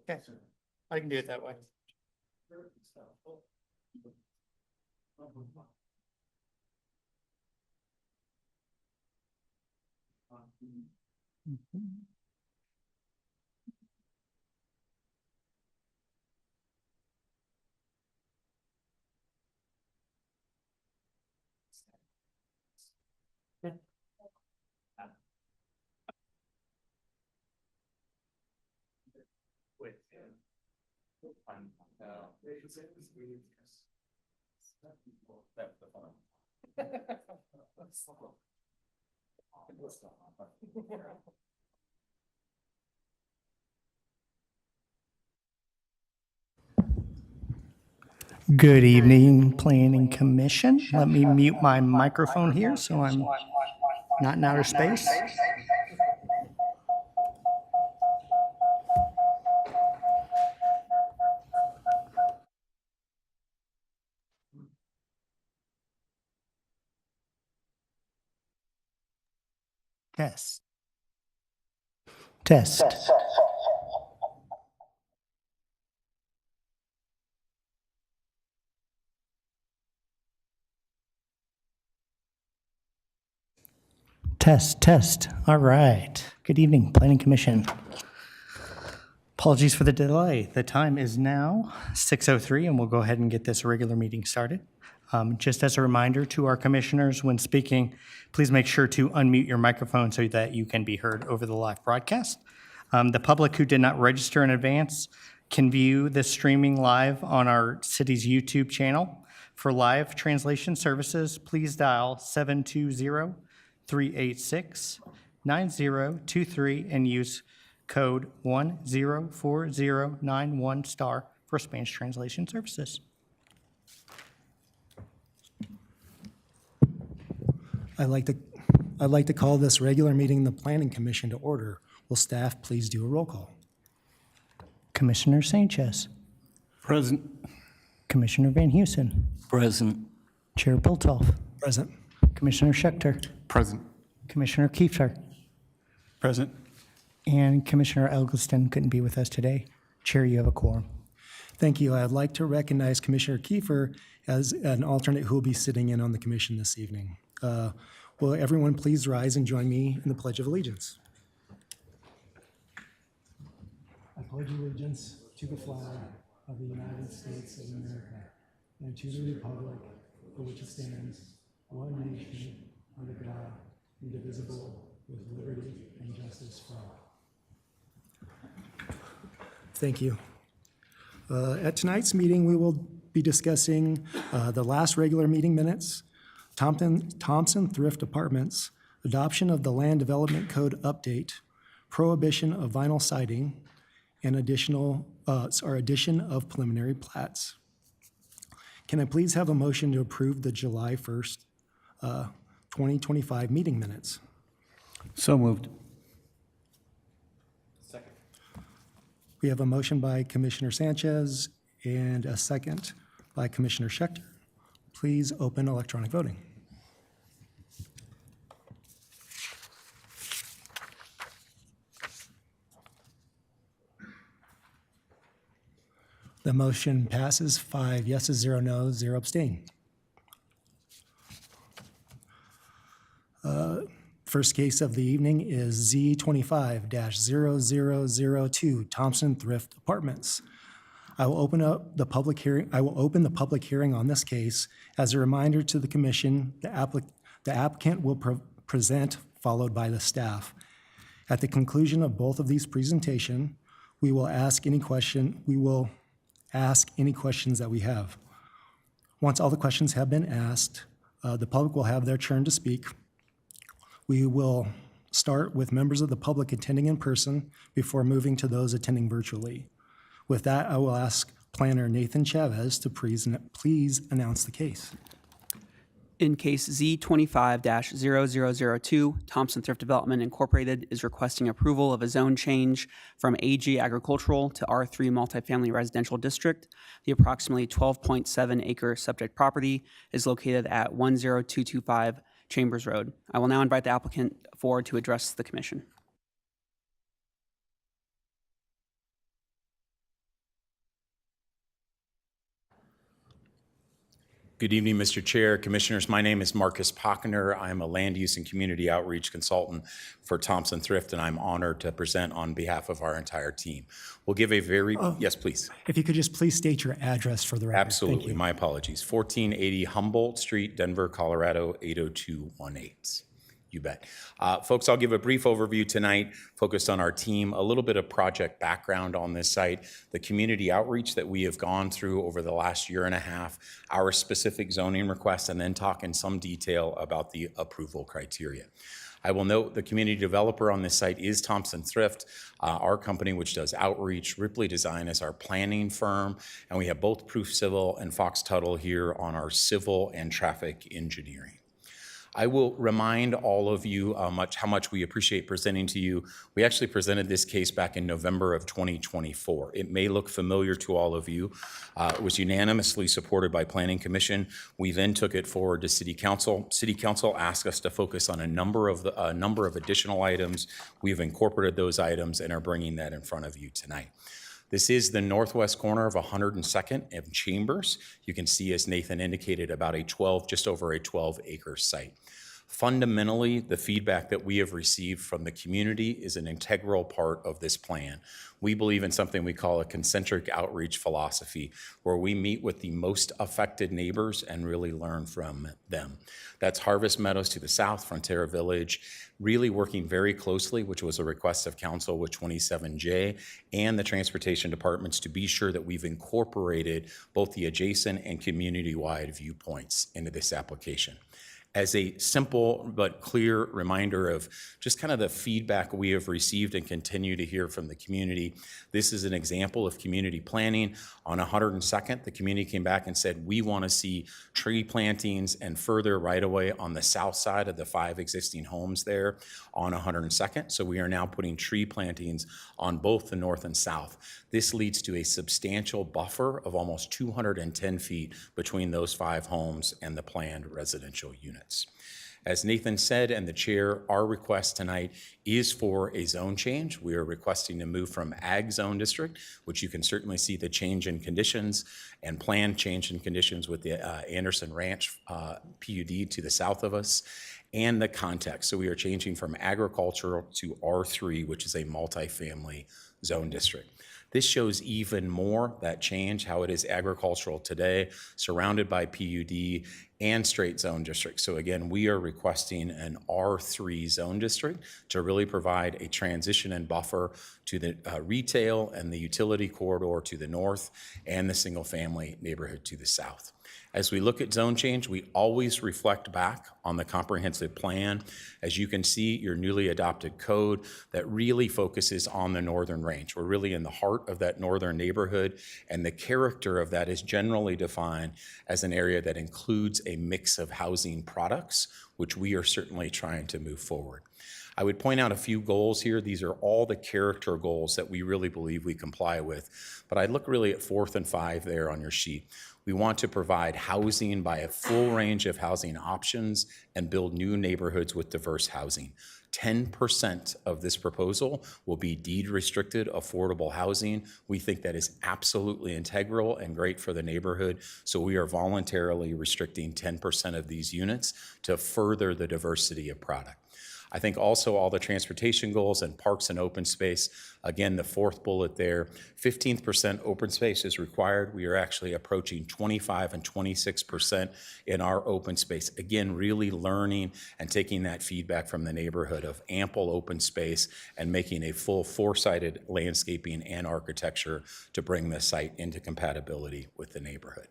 Okay, I can do it that way. Good evening, Planning Commission. Let me mute my microphone here so I'm not in outer space. Test. Test. Test, test. All right. Good evening, Planning Commission. Apologies for the delay. The time is now 6:03, and we'll go ahead and get this regular meeting started. Just as a reminder to our commissioners, when speaking, please make sure to unmute your microphone so that you can be heard over the live broadcast. The public who did not register in advance can view this streaming live on our city's YouTube channel. For live translation services, please dial 720-386-9023 and use code 104091 * for Spanish translation services. I'd like to call this regular meeting of the Planning Commission to order. Will staff please do a roll call? Commissioner Sanchez. Present. Commissioner Van Heusen. Present. Chair Biltoff. Present. Commissioner Schechter. Present. Commissioner Kiefer. Present. And Commissioner Eggleston couldn't be with us today. Chair, you have a quorum. Thank you. I'd like to recognize Commissioner Kiefer as an alternate who will be sitting in on the commission this evening. Will everyone please rise and join me in the Pledge of Allegiance? I pledge allegiance to the flag of the United States of America and to the republic for which it stands, one nation, under God, indivisible, with liberty and justice for all. Thank you. At tonight's meeting, we will be discussing the last regular meeting minutes, Thompson Thrift Apartments, adoption of the Land Development Code update, prohibition of vinyl siding, and addition of preliminary plats. Can I please have a motion to approve the July 1st, 2025 meeting minutes? So moved. Second. We have a motion by Commissioner Sanchez and a second by Commissioner Schechter. Please open electronic voting. The motion passes 5 yeses, 0 noes, 0 abstain. First case of the evening is Z25-0002 Thompson Thrift Apartments. I will open the public hearing on this case. As a reminder to the commission, the applicant will present, followed by the staff. At the conclusion of both of these presentations, we will ask any questions that we have. Once all the questions have been asked, the public will have their turn to speak. We will start with members of the public attending in person before moving to those attending virtually. With that, I will ask Planner Nathan Chavez to please announce the case. In case Z25-0002, Thompson Thrift Development Incorporated is requesting approval of a zone change from AG Agricultural to R3 Multifamily Residential District. The approximately 12.7-acre subject property is located at 10225 Chambers Road. I will now invite the applicant forward to address the commission. Good evening, Mr. Chair, Commissioners. My name is Marcus Pockner. I'm a land use and community outreach consultant for Thompson Thrift, and I'm honored to present on behalf of our entire team. We'll give a very, yes, please. If you could just please state your address for the record. Thank Absolutely. you. My apologies. 1480 Humboldt Street, Denver, Colorado, 80218. You bet. Folks, I'll give a brief overview tonight, focused on our team, a little bit of project background on this site, the community outreach that we have gone through over the last year and a half, our specific zoning requests, and then talk in some detail about the approval criteria. I will note the community developer on this site is Thompson Thrift, our company which does outreach. Ripley Design is our planning firm, and we have both Proof Civil and Fox Tuttle here on our civil and traffic engineering. I will remind all of you how much we appreciate presenting to you. We actually presented this case back in November of 2024. It may look familiar to all of you. It was unanimously supported by Planning Commission. We then took it forward to City Council. City Council asked us to focus on a number of additional items. We've incorporated those items and are bringing that in front of you tonight. This is the northwest corner of 102nd and Chambers. You can see, as Nathan indicated, about just over a 12-acre site. Fundamentally, the feedback that we have received from the community is an integral part of this plan. We believe in something we call a concentric outreach philosophy, where we meet with the most affected neighbors and really learn from them. That's Harvest Meadows to the south, Frontera Village, really working very closely, which was a request of council with 27J, and the transportation departments to be sure that we've incorporated both the adjacent and community-wide viewpoints into this application. As a simple but clear reminder of just kind of the feedback we have received and continue to hear from the community, this is an example of community planning. On 102nd, the community came back and said, we want to see tree plantings and further right-of-way on the south side of the 5 existing homes there on 102nd. So we are now putting tree plantings on both the north and south. This leads to a substantial buffer of almost 210 feet between those 5 homes and the planned residential units. As Nathan said, and the chair, our request tonight is for a zone change. We are requesting to move from Ag Zone District, which you can certainly see the change in conditions and planned change in conditions with the Anderson Ranch PUD to the south of us, and the context. So we are changing from agricultural to R3, which is a multifamily zone district. This shows even more that change, how it is agricultural today, surrounded by PUD and straight zone districts. So again, we are requesting an R3 zone district to really provide a transition and buffer to the retail and the utility corridor to the north and the single family neighborhood to the south. As we look at zone change, we always reflect back on the comprehensive plan. As you can see, your newly adopted code that really focuses on the northern range. We're really in the heart of that northern neighborhood, and the character of that is generally defined as an area that includes a mix of housing products, which we are certainly trying to move forward. I would point out a few goals here. These are all the character goals that we really believe we comply with, but I'd look really at 4th and 5 there on your sheet. We want to provide housing by a full range of housing options and build new neighborhoods with diverse housing. 10% of this proposal will be deed-restricted affordable housing. We think that is absolutely integral and great for the neighborhood, so we are voluntarily restricting 10% of these units to further the diversity of product. I think also all the transportation goals and parks and open space, again, the 4th bullet there, 15% open space is required. We are actually approaching 25 and 26% in our open space. Again, really learning and taking that feedback from the neighborhood of ample open space and making a full 4-sided landscaping and architecture to bring the site into compatibility with the neighborhood.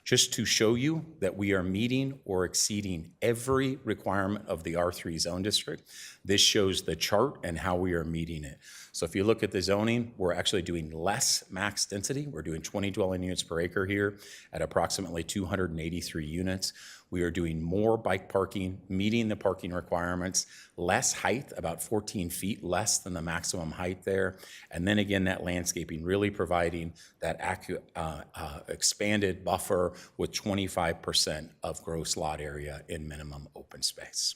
Just to show you that we are meeting or exceeding every requirement of the R3 zone district, this shows the chart and how we are meeting it. So if you look look at the zoning, we're actually doing less max density. We're doing 20 dwelling units per acre here at approximately 283 units. We are doing more bike parking, meeting the parking requirements, less height, about 14 feet less than the maximum height there. And then again, that landscaping really providing that expanded buffer with 25% of gross lot area in minimum open space.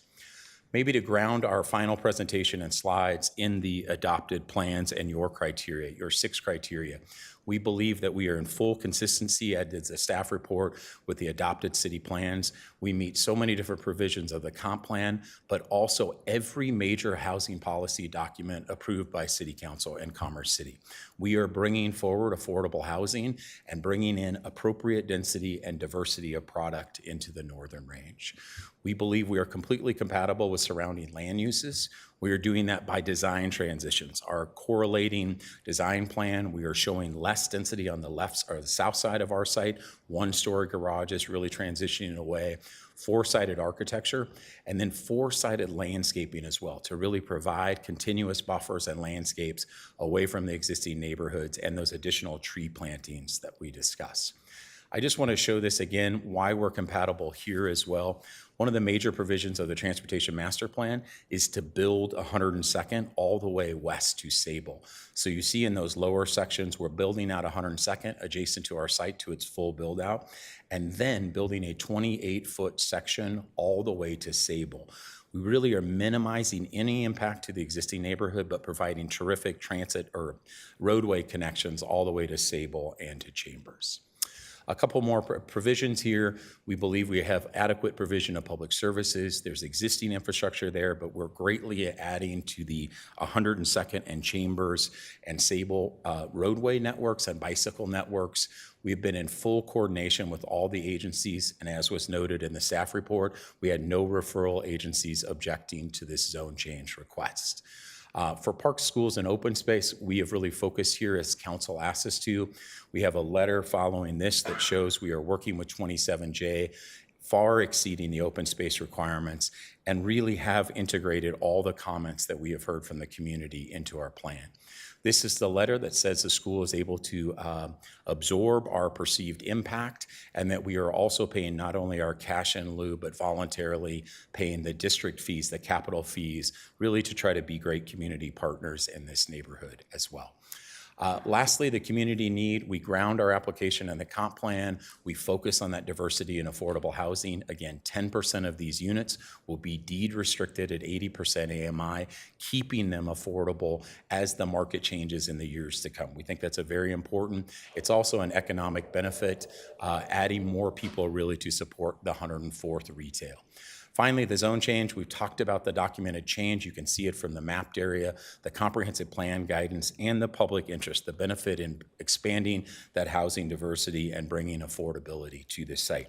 Maybe to ground our final presentation and slides in the adopted plans and your criteria, your 6 criteria. We believe that we are in full consistency, as did the staff report, with the adopted city plans. We meet so many different provisions of the comp plan, but also every major housing policy document approved by City Council and Commerce City. We are bringing forward affordable housing and bringing in appropriate density and diversity of product into the northern range. We believe we are completely compatible with surrounding land uses. We are doing that by design transitions. Our correlating design plan, we are showing less density on the left or the south side of our site. 1-story garages really transitioning away. 4-sided architecture, and then 4-sided landscaping as well to really provide continuous buffers and landscapes away from the existing neighborhoods and those additional tree plantings that we discuss. I just want to show this again, why we're compatible here as well. One of the major provisions of the Transportation Master Plan is to build 102nd all the way west to Sable. So you see in those lower sections, we're building out 102nd adjacent to our site to its full build out, and then building a 28-foot section all the way to Sable. We really are minimizing any impact to the existing neighborhood, but providing terrific transit or roadway connections all the way to Sable and to Chambers. A couple more provisions here. We believe we have adequate provision of public services. There's existing infrastructure there, but we're greatly adding to the 102nd and Chambers and Sable roadway networks and bicycle networks. We've been in full coordination with all the agencies, and as was noted in the staff report, we had no referral agencies objecting to this zone change request. For parks, schools, and open space, we have really focused here as council asked us to. We have a letter following this that shows we are working with 27J, far exceeding the open space requirements, and really have integrated all the comments that we have heard from the community into our plan. This is the letter that says the school is able to absorb our perceived impact, and that we are also paying not only our cash in lieu, but voluntarily paying the district fees, the capital fees, really to try to be great community partners in this neighborhood as well. Lastly, the community need, we ground our application in the comp plan. We focus on that diversity and affordable housing. Again, 10% of these units will be deed restricted at 80% AMI, keeping them affordable as the market changes in the years to come. We think that's a very important. It's also an economic benefit, adding more people really to support the 104th retail. Finally, the zone change, we've talked about the documented change. You can see it from the mapped area, the comprehensive plan guidance, and the public interest, the benefit in expanding that housing diversity and bringing affordability to this site.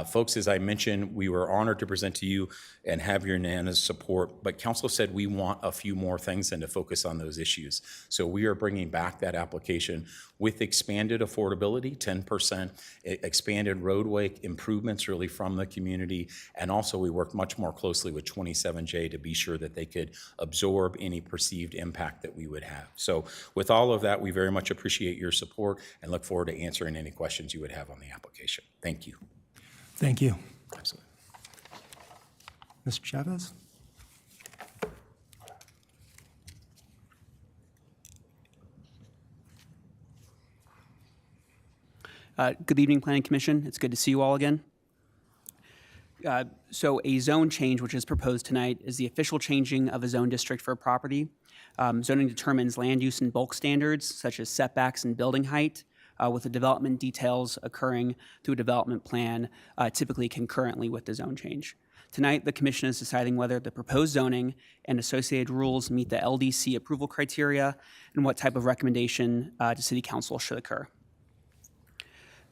Folks, as I mentioned, we were honored to present to you and have your unanimous support, but council said we want a few more things and to focus on those issues. So we are bringing back that application with expanded affordability, 10%, expanded roadway improvements really from the community, and also we worked much more closely with 27J to be sure that they could absorb any perceived impact that we would have. So with all of that, we very much appreciate your support and look forward to answering any questions you would have on the application. Thank you. Thank you. Absolutely. Mr. Chavez? Good evening, Planning Commission. It's good to see you all again. So a zone change, which is proposed tonight, is the official changing of a zone district for a property. Zoning determines land use and bulk standards, such as setbacks and building height, with the development details occurring through a development plan, typically concurrently with the zone change. Tonight, the Commission is deciding whether the proposed zoning and associated rules meet the LDC approval criteria and what type of recommendation to City Council should occur.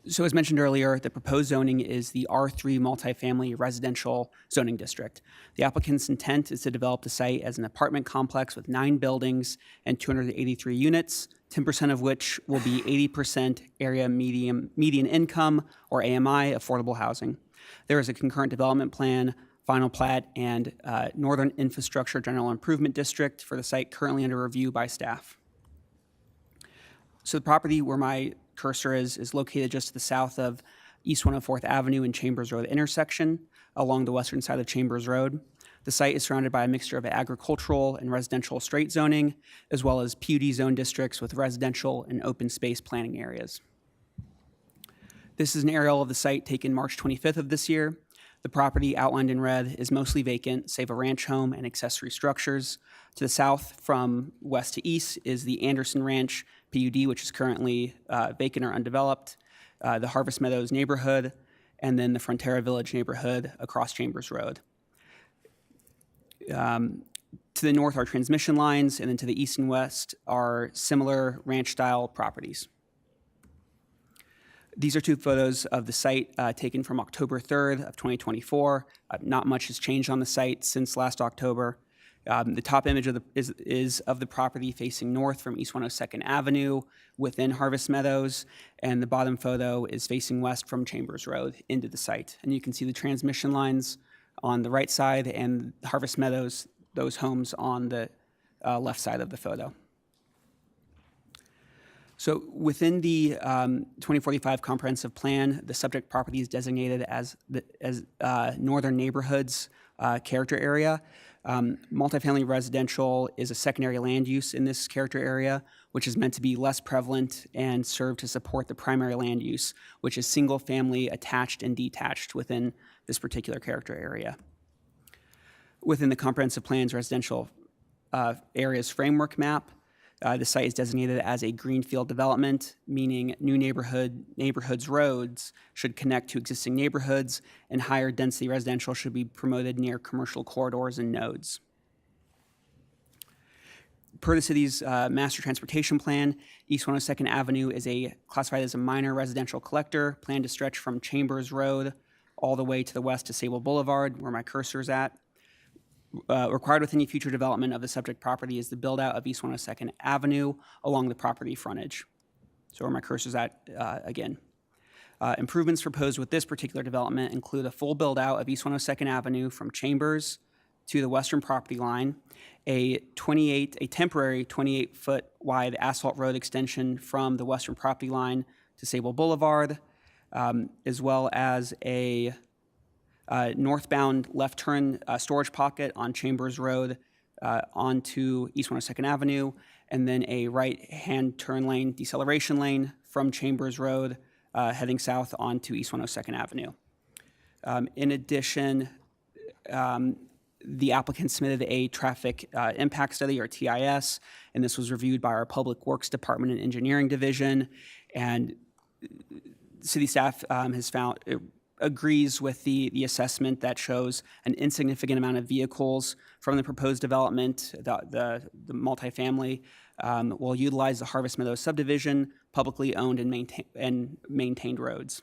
So as mentioned earlier, the proposed zoning is the R3 multifamily residential zoning district. The applicant's intent is to develop the site as an apartment complex with 9 buildings and 283 units, 10% of which will be 80% area median income, or AMI, affordable housing. There is a concurrent development plan, final plat, and Northern Infrastructure General Improvement District for the site currently under review by staff. So the property where my cursor is located just to the south of East 104th Avenue and Chambers Road intersection along the western side of Chambers Road. The site is surrounded by a mixture of agricultural and residential straight zoning, as well as PUD zone districts with residential and open space planning areas. This is an aerial of the site taken March 25th of this year. The property outlined in red is mostly vacant, save a ranch home and accessory structures. To the south, from west to east, is the Anderson Ranch PUD, which is currently vacant or undeveloped, the Harvest Meadows neighborhood, and then the Frontera Village neighborhood across Chambers Road. To the north are transmission lines, and then to the east and west are similar ranch-style properties. These are two photos of the site taken from October 3rd of 2024. Not much has changed on the site since last October. The top image is of the property facing north from East 102nd Avenue within Harvest Meadows, and the bottom photo is facing west from Chambers Road into the site. And you can see the transmission lines on the right side and Harvest Meadows, those homes on the left side of the photo. So within the 2045 comprehensive plan, the subject property is designated as Northern Neighborhoods character area. Multifamily residential is a secondary land use in this character area, which is meant to be less prevalent and serve to support the primary land use, which is single family attached and detached within this particular character area. Within the comprehensive plan's residential areas framework map, the site is designated as a greenfield development, meaning new neighborhoods roads should connect to existing neighborhoods, and higher density residential should be promoted near commercial corridors and nodes. Per the city's master transportation plan, East 102nd Avenue is classified as a minor residential collector, planned to stretch from Chambers Road all the way to the west to Sable Boulevard, where my cursor is at. Required with any future development of the subject property is the build-out of East 102nd Avenue along the property frontage. So where my cursor is at again. Improvements proposed with this particular development include a full build-out of East 102nd Avenue from Chambers to the western property line, a temporary 28-foot wide asphalt road extension from the western property line to Sable Boulevard, as well as a northbound left turn storage pocket on Chambers Road onto East 102nd Avenue, and then a right-hand turn lane, deceleration lane from Chambers Road heading south onto East 102nd Avenue. In addition, the applicant submitted a traffic impact study, or TIS, and this was reviewed by our Public Works Department and Engineering Division, and city staff agrees with the assessment that shows an insignificant amount of vehicles from the proposed development. The multifamily will utilize the Harvest Meadows subdivision, publicly owned and maintained roads.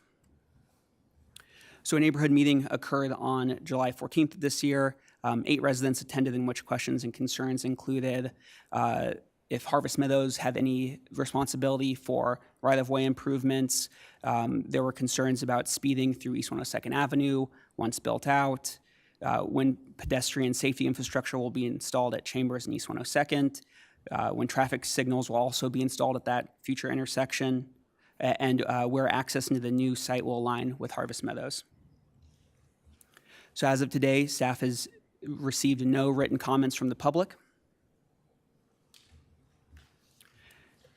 So a neighborhood meeting occurred on July 14th of this year. 8 residents attended, in which questions and concerns included if Harvest Meadows had any responsibility for right-of-way improvements. There were concerns about speeding through East 102nd Avenue once built out, when pedestrian safety infrastructure will be installed at Chambers and East 102nd, when traffic signals will also be installed at that future intersection, and where access into the new site will align with Harvest Meadows. So as of today, staff has received no written comments from the public.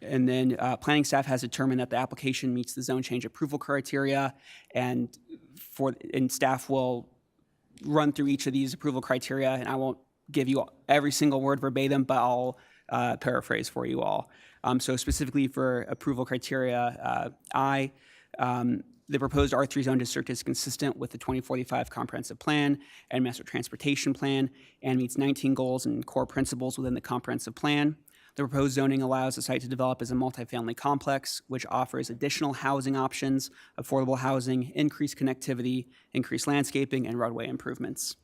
And then planning staff has determined that the application meets the zone change approval criteria, and staff will run through each of these approval criteria, and I won't give you every single word verbatim, but I'll paraphrase for you all. So specifically for approval criteria the proposed R3 zone district is consistent with the 2045 comprehensive plan and master transportation plan, and meets 19 goals and core principles within the comprehensive plan. The proposed zoning allows the site to develop as a multifamily complex, which offers additional housing options, affordable housing, increased connectivity, increased landscaping, and roadway improvements.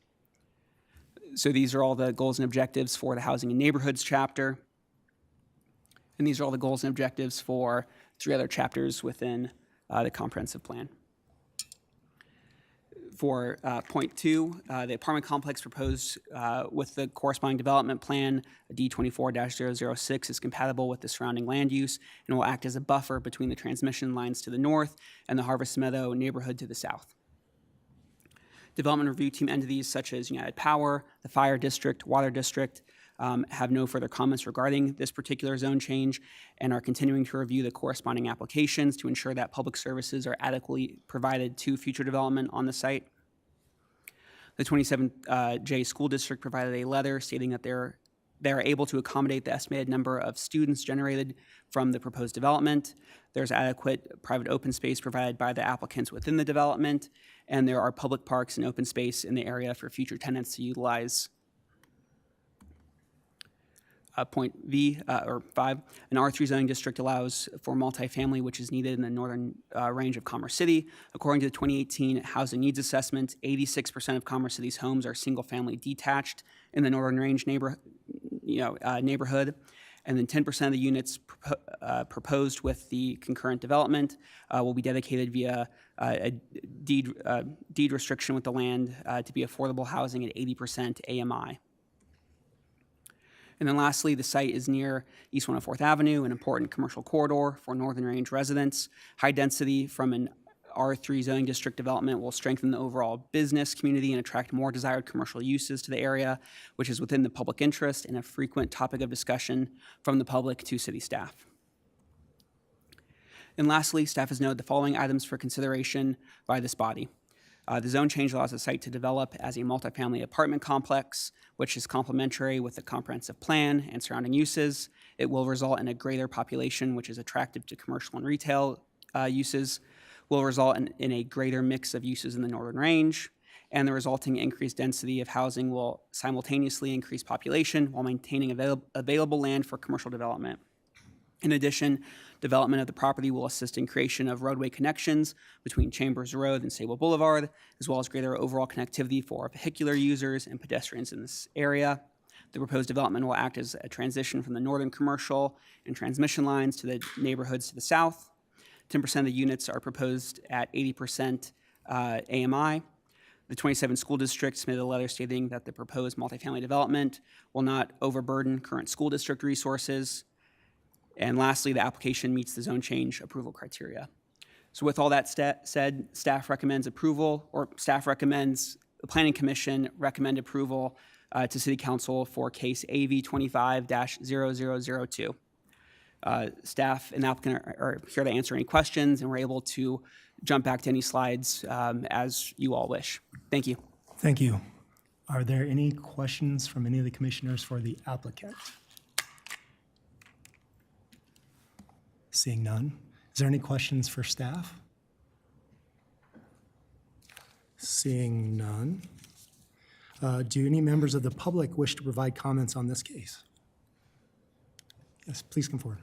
So these are all the goals and objectives for the Housing and Neighborhoods chapter. And these are all the goals and objectives for 3 other chapters within the comprehensive plan. For point 2, the apartment complex proposed with the corresponding development plan, D24-006, is compatible with the surrounding land use and will act as a buffer between the transmission lines to the north and the Harvest Meadow neighborhood to the south. Development review team entities such as United Power, the Fire District, Water District have no further comments regarding this particular zone change and are continuing to review the corresponding applications to ensure that public services are adequately provided to future development on the site. The 27J School District provided a letter stating that they are able to accommodate the estimated number of students generated from the proposed development. There's adequate private open space provided by the applicants within the development, and there are public parks and open space in the area for future tenants to utilize. Point V, or 5, an R3 zoning district allows for multifamily, which is needed in the northern range of Commerce City. According to the 2018 Housing Needs Assessment, 86% of Commerce City's homes are single-family detached in the northern range neighborhood, and then 10% of the units proposed with the concurrent development will be dedicated via a deed restriction with the land to be affordable housing at 80% AMI. And then lastly, the site is near East 104th Avenue, an important commercial corridor for Northern Range residents. High density from an R3 zoning district development will strengthen the overall business community and attract more desired commercial uses to the area, which is within the public interest and a frequent topic of discussion from the public to city staff. And lastly, staff has noted the following items for consideration by this body. The zone change allows the site to develop as a multifamily apartment complex, which is complementary with the comprehensive plan and surrounding uses. It will result in a greater population, which is attractive to commercial and retail uses, will result in a greater mix of uses in the northern range, and the resulting increased density of housing will simultaneously increase population while maintaining available land for commercial development. In addition, development of the property will assist in creation of roadway connections between Chambers Road and Sable Boulevard, as well as greater overall connectivity for vehicular users and pedestrians in this area. The proposed development will act as a transition from the northern commercial and transmission lines to the neighborhoods to the south. 10% of the units are proposed at 80% AMI. The 27 school districts submitted a letter stating that the proposed multifamily development will not overburden current school district resources. And lastly, the application meets the zone change approval criteria. So with all that said, staff recommends approval, or staff recommends, the Planning Commission recommend approval to City Council for case AV 25-0002. Staff and the applicant are here to answer any questions, and we're able to jump back to any slides as you all wish. Thank you. Thank you. Are there any questions from any of the commissioners for the applicant? Seeing none. Is there any questions for staff? Seeing none. Do any members of the public wish to provide comments on this case? Yes, please come forward.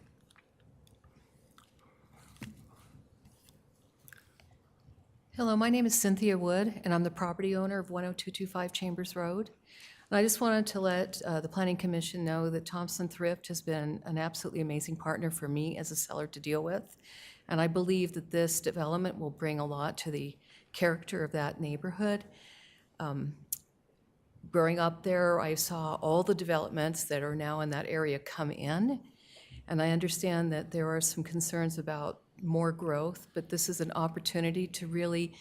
Hello, my name is Cynthia Wood, and I'm the property owner of 10225 Chambers Road. And I just wanted to let the Planning Commission know that Thompson Thrift has been an absolutely amazing partner for me as a seller to deal with. And I believe that this development will bring a lot to the character of that neighborhood. Growing up there, I saw all the developments that are now in that area come in. And I understand that there are some concerns about more growth, but this is an opportunity to really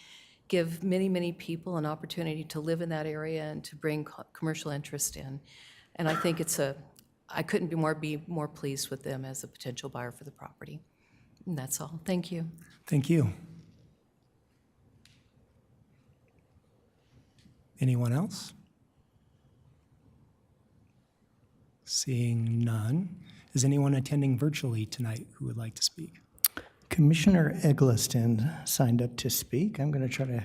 give many, many people an opportunity to live in that area and to bring commercial interest in. And I think I couldn't be more pleased with them as a potential buyer for the property. And that's all. Thank you. Thank you. Anyone else? Seeing none. Is anyone attending virtually tonight who would like to speak? Commissioner Eggleston signed up to speak. I'm going to try to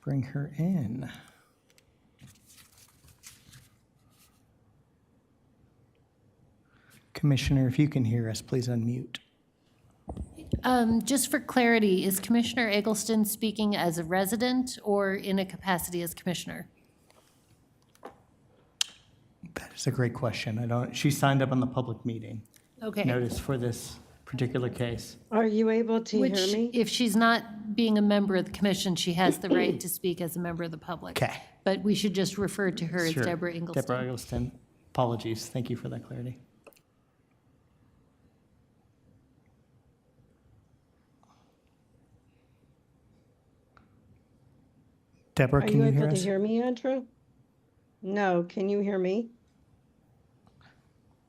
bring her in. Commissioner, if you can hear us, please unmute. Just for clarity, is Commissioner Eggleston speaking as a resident or in a capacity as commissioner? That is a great question. She signed up on the public meeting Okay. notice for this particular case. Are you able to hear Which, me? if she's not being a member of the commission, she has the right to speak as a member of the public. Okay. But we should just refer to her as Sure. Deborah Ingelston. Deborah Eggleston. Apologies. Thank you for that clarity. Deborah, Are can you you hear able to us? hear me, Andrew? No, can you hear me?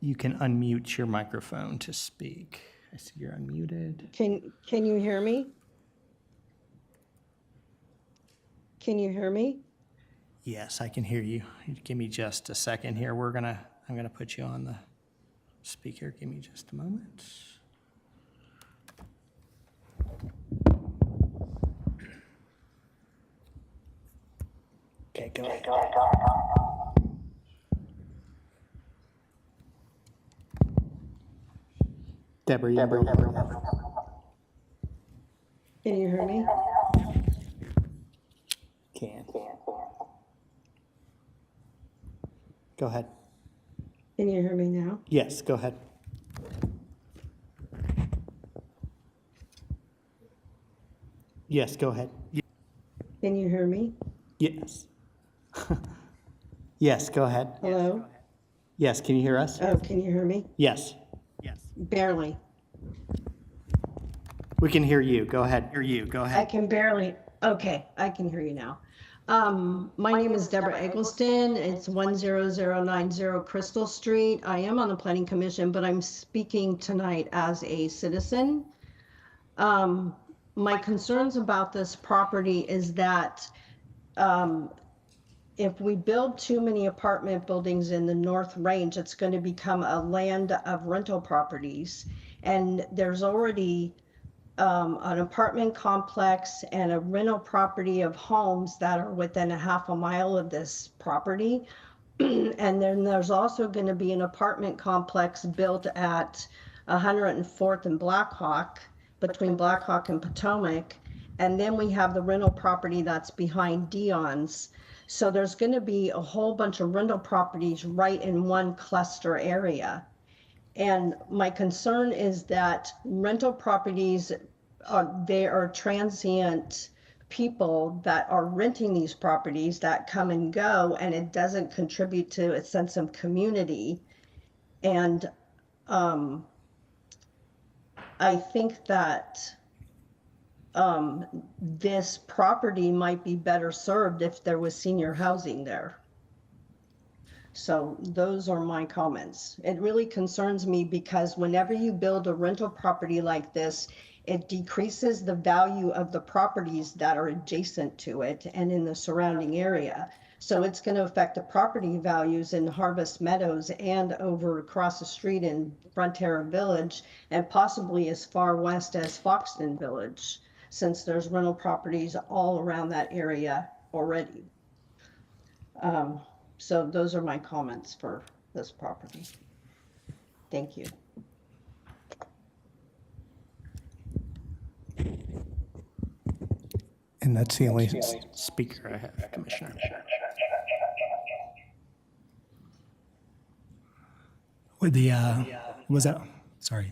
You can unmute your microphone to speak. I see you're unmuted. Can you hear me? Can you hear me? Yes, I can hear you. Give me just a second here. I'm gonna put you on the speaker. Give me just a moment. Okay, go ahead. Deborah, Can you hear me? can. Go ahead. Can you hear me now? Yes, go ahead. Yes, go ahead. Can you hear me? Yes. Yes, go ahead. Hello? Yes, can you hear us? Oh, can you hear me? Yes. Barely. We can hear you. Go ahead. Go I ahead. can barely, okay, I can hear you now. My name is Deborah Eggleston. It's 10090 Crystal Street. I am on the Planning Commission, but I'm speaking tonight as a citizen. My concerns about this property is that if we build too many apartment buildings in the North Range, it's going to become a land of rental properties. And there's already an apartment complex and a rental property of homes that are within a half a mile of this property. And then there's also going to be an apartment complex built at 104th and Blackhawk, between Blackhawk and Potomac. And then we have the rental property that's behind Dion's. So there's going to be a whole bunch of rental properties right in one cluster area. And my concern is that rental properties, they are transient people that are renting these properties that come and go, and it doesn't contribute to a sense of community. And I think that this property might be better served if there was senior housing there. So those are my comments. It really concerns me because whenever you build a rental property like this, it decreases the value of the properties that are adjacent to it and in the surrounding area. So it's going to affect the property values in Harvest Meadows and over across the street in Frontera Village and possibly as far west as Foxton Village, since there's rental properties all around that area already. So those are my comments for this property. Thank you. And that's the only speaker I have, Commissioner. Would the, was that, sorry.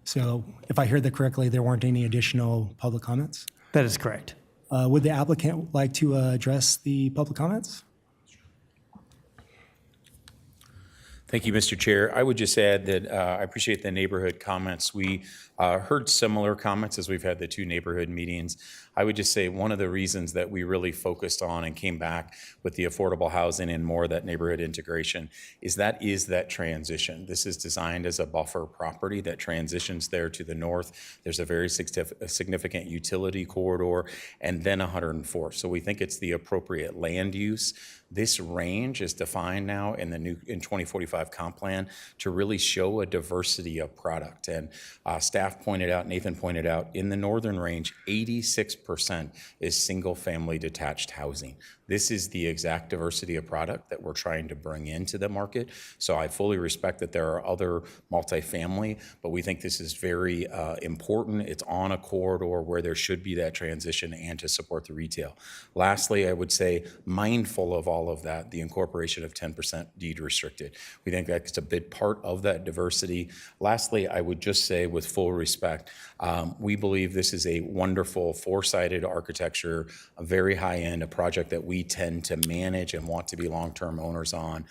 So if I heard that correctly, there weren't any additional public comments? That is correct. Would the applicant like to address the public comments? Thank you, Mr. Chair. I would just add that I appreciate the neighborhood comments. We heard similar comments as we've had the two neighborhood meetings. I would just say one of the reasons that we really focused on and came back with the affordable housing and more that neighborhood integration is that transition. This is designed as a buffer property that transitions there to the north. There's a very significant utility corridor and then 104. So we think it's the appropriate land use. This range is defined now in the new 2045 comp plan to really show a diversity of product. And staff pointed out, Nathan pointed out, in the northern range, 86% is single family detached housing. This is the exact diversity of product that we're trying to bring into the market. So I fully respect that there are other multifamily, but we think this is very important. It's on a corridor where there should be that transition and to support the retail. Lastly, I would say, mindful of all of that, the incorporation of 10% deed restricted. We think that's a big part of that diversity. Lastly, I would just say with full respect, we believe this is a wonderful four-sided architecture, a very high-end, a project that we tend to manage and want to be long-term owners on.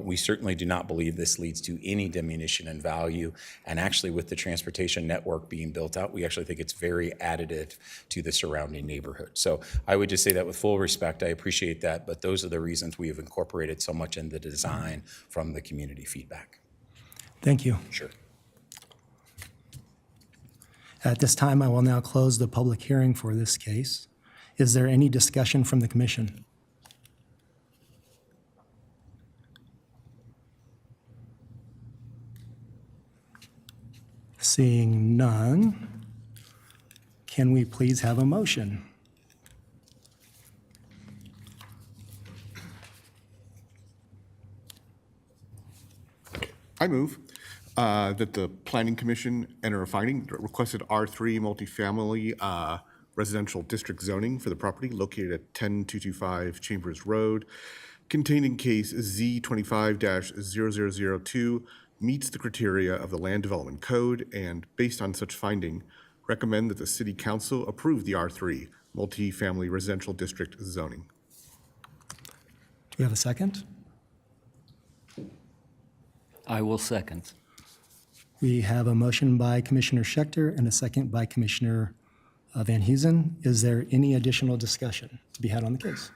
We certainly do not believe this leads to any diminution in value. And actually, with the transportation network being built out, we actually think it's very additive to the surrounding neighborhood. So I would just say that with full respect, I appreciate that, but those are the reasons we have incorporated so much in the design from the community feedback. Thank you. Sure. At this time, I will now close the public hearing for this case. Is there any discussion from the commission? Seeing none, can we please have a motion? I move that the Planning Commission enter a finding that requested R3 multifamily residential district zoning for the property located at 10225 Chambers Road, containing case Z25-0002, meets the criteria of the Land Development Code, and based on such finding, recommend that the City Council approve the R3 multifamily residential district zoning. Do we have a second? I will second. We have a motion by Commissioner Schechter and a second by Commissioner Van Huzen. Is there any additional discussion to be had on the case?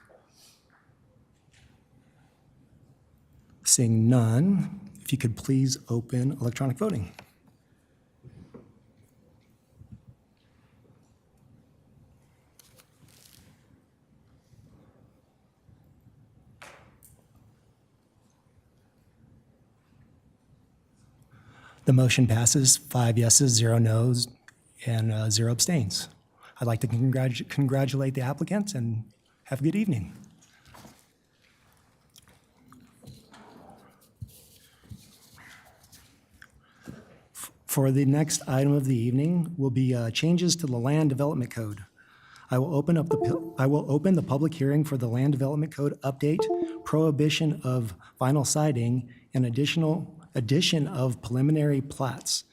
Seeing none, if you could please open electronic voting. The motion passes, 5 yeses, 0 noes, and 0 abstains. I'd like to congratulate the applicants and have a good evening. For the next item of the evening will be changes to the Land Development Code. I will open the public hearing for the Land Development Code update, prohibition of vinyl siding, and addition of preliminary plats.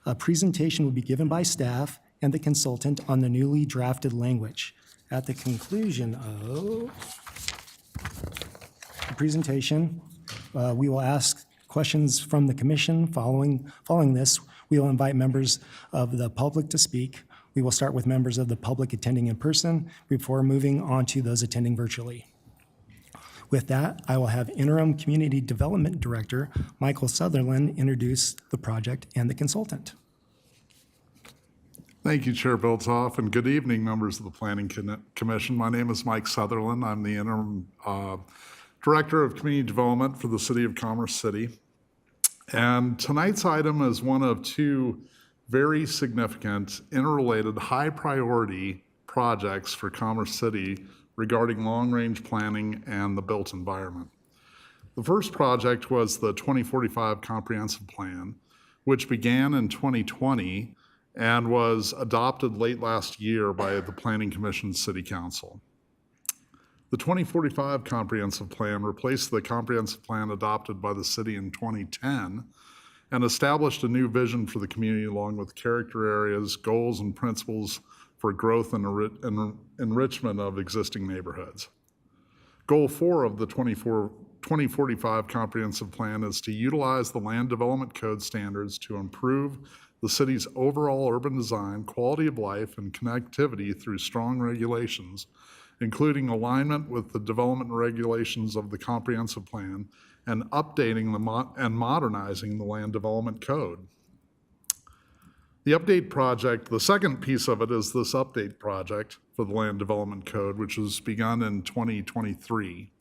A presentation will be given by staff and the consultant on the newly drafted language. At the conclusion of the presentation, we will ask questions from the commission. Following this, we will invite members of the public to speak. We will start with members of the public attending in person before moving on to those attending virtually. With that, I will have Interim Community Development Director Michael Sutherland introduce the project and the consultant. Thank you, Chair Biltoff, and good evening, members of the Planning Commission. My name is Mike Sutherland. I'm the Interim Director of Community Development for the City of Commerce City. And tonight's item is one of two very significant, interrelated, high-priority projects for Commerce City regarding long-range planning and the built environment. The first project was the 2045 Comprehensive Plan, which began in 2020 and was adopted late last year by the Planning Commission City Council. The 2045 Comprehensive Plan replaced the comprehensive plan adopted by the city in 2010 and established a new vision for the community along with character areas, goals, and principles for growth and enrichment of existing neighborhoods. Goal 4 of the 2045 Comprehensive Plan is to utilize the Land Development Code standards to improve the city's overall urban design, quality of life, and connectivity through strong regulations, including alignment with the development regulations of the Comprehensive Plan and updating and modernizing the Land Development Code. The update project, the second piece of it is this update project for the Land Development Code, which was begun in 2023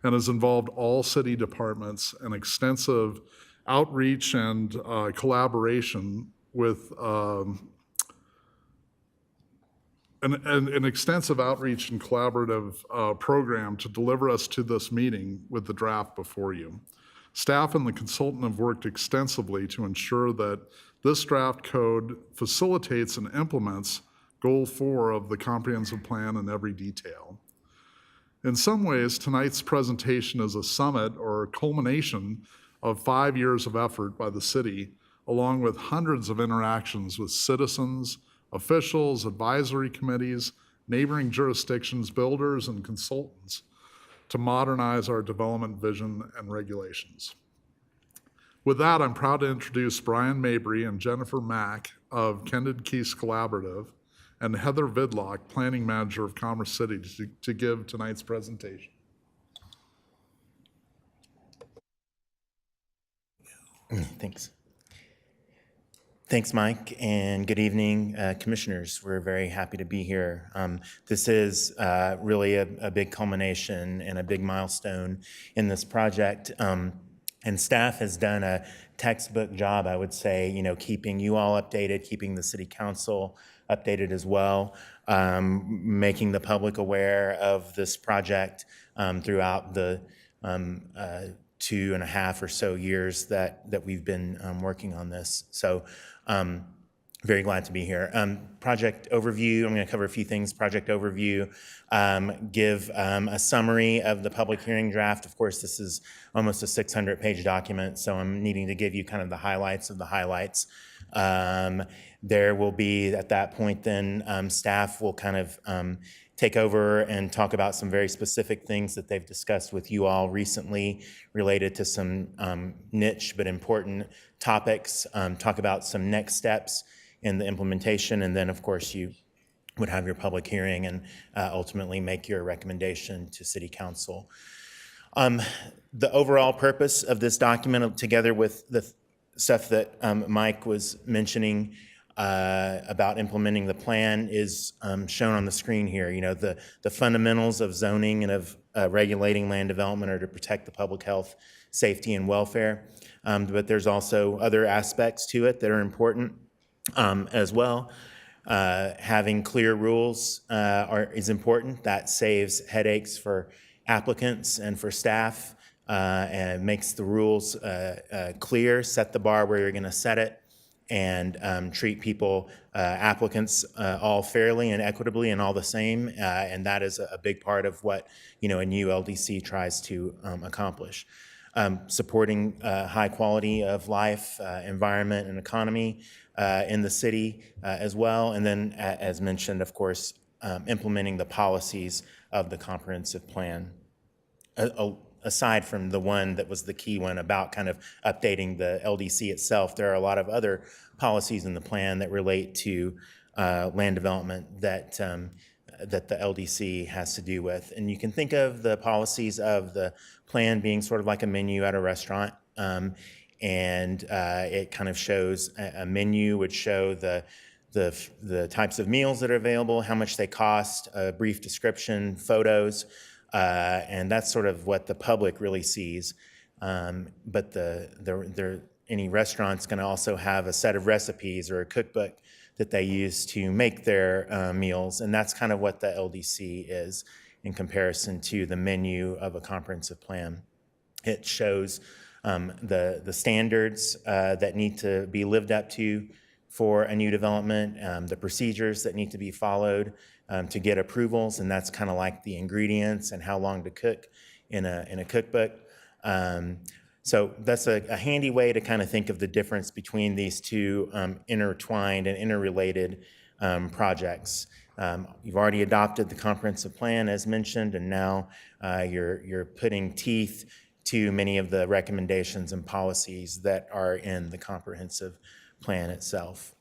and has involved all city departments and extensive outreach and collaboration with an extensive outreach and collaborative program to deliver us to this meeting with the draft before you. Staff and the consultant have worked extensively to ensure that this draft code facilitates and implements Goal 4 of the comprehensive plan in every detail. In some ways, tonight's presentation is a summit or a culmination of 5 years of effort by the city, along with hundreds of interactions with citizens, officials, advisory committees, neighboring jurisdictions, builders, and consultants to modernize our development vision and regulations. With that, I'm proud to introduce Brian Mabry and Jennifer Mack of Candid Keys Collaborative and Heather Vidlock, Planning Manager of Commerce City, to give tonight's presentation. Thanks. Thanks, Mike, and good evening, commissioners. We're very happy to be here. This is really a big culmination and a big milestone in this project. And staff has done a textbook job, I would say, keeping you all updated, keeping the city council updated as well, making the public aware of this project throughout the 2.5 or so years that we've been working on this. So very glad to be here. Project overview, I'm going to cover a few things. Project overview, give a summary of the public hearing draft. Of course, this is almost a 600-page document, so I'm needing to give you kind of the highlights of the highlights. There will be, at that point then, staff will kind of take over and talk about some very specific things that they've discussed with you all recently related to some niche but important topics, talk about some next steps in the implementation, and then, of course, you would have your public hearing and ultimately make your recommendation to City Council. The overall purpose of this document, together with the stuff that Mike was mentioning about implementing the plan, is shown on the screen here. The fundamentals of zoning and of regulating land development are to protect the public health, safety, and welfare. But there's also other aspects to it that are important as well. Having clear rules is important. That saves headaches for applicants and for staff, and makes the rules clear, set the bar where you're going to set it, and treat people, applicants, all fairly and equitably and all the same. And that is a big part of what a new LDC tries to accomplish. Supporting high quality of life, environment, and economy in the city as well. And then, as mentioned, of course, implementing the policies of the comprehensive plan. Aside from the one that was the key one about kind of updating the LDC itself, there are a lot of other policies in the plan that relate to land development that the LDC has to do with. And you can think of the policies of the plan being sort of like a menu at a restaurant. And it kind of shows a menu would show the types of meals that are available, how much they cost, a brief description, photos, and that's sort of what the public really sees. But any restaurant's going to also have a set of recipes or a cookbook that they use to make their meals, and that's kind of what the LDC is in comparison to the menu of a comprehensive plan. It shows the standards that need to be lived up to for a new development, the procedures that need to be followed to get approvals, and that's kind of like the ingredients and how long to cook in a cookbook. So that's a handy way to kind of think of the difference between these two intertwined and interrelated projects. You've already adopted the comprehensive plan, as mentioned, and now you're putting teeth to many of the recommendations and policies that are in the comprehensive plan itself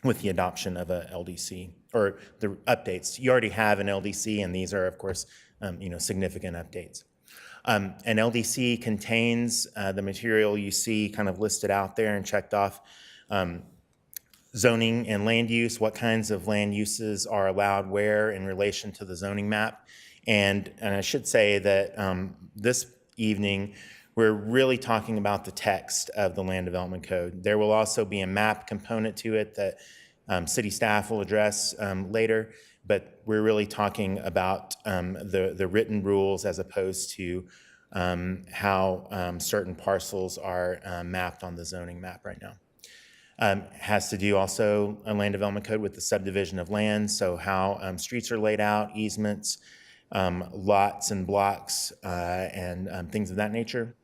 with the adoption of a LDC, or the updates. You already have an LDC, and these are, of course, significant updates. An LDC contains the material you see kind of listed out there and checked off. Zoning and land use, what kinds of land uses are allowed where in relation to the zoning map. And I should say that this evening, we're really talking about the text of the Land Development Code. There will also be a map component to it that city staff will address later, but we're really talking about the written rules as opposed to how certain parcels are mapped on the zoning map right now. Has to do also a land development code with the subdivision of land, so how streets are laid out, easements, lots and blocks, and things of that nature.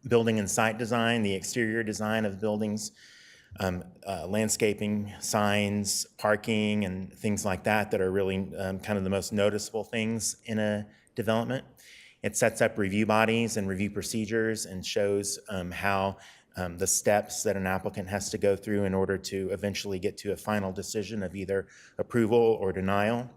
Building and site design, the exterior design of buildings, landscaping, signs, parking, and things like that that are really kind of the most noticeable things in a development. It sets up review bodies and review procedures and shows how the steps that an applicant has to go through in order to eventually get to a final decision of either approval or denial.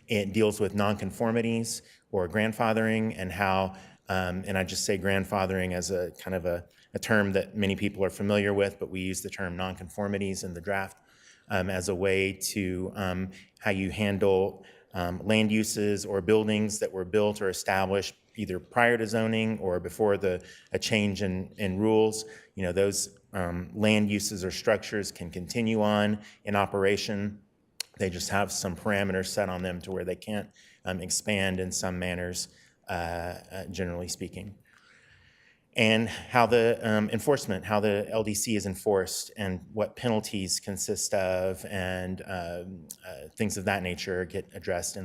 It deals with nonconformities or grandfathering and how, and I just say grandfathering as a kind of a term that many people are familiar with, but we use the term nonconformities in the draft as a way to how you handle land uses or buildings that were built or established either prior to zoning or before a change in rules. You know, those land uses or structures can continue on in operation. They just have some parameters set on them to where they can't expand in some manners, generally speaking. And how the enforcement, how the LDC is enforced and what penalties consist of and things of that nature get addressed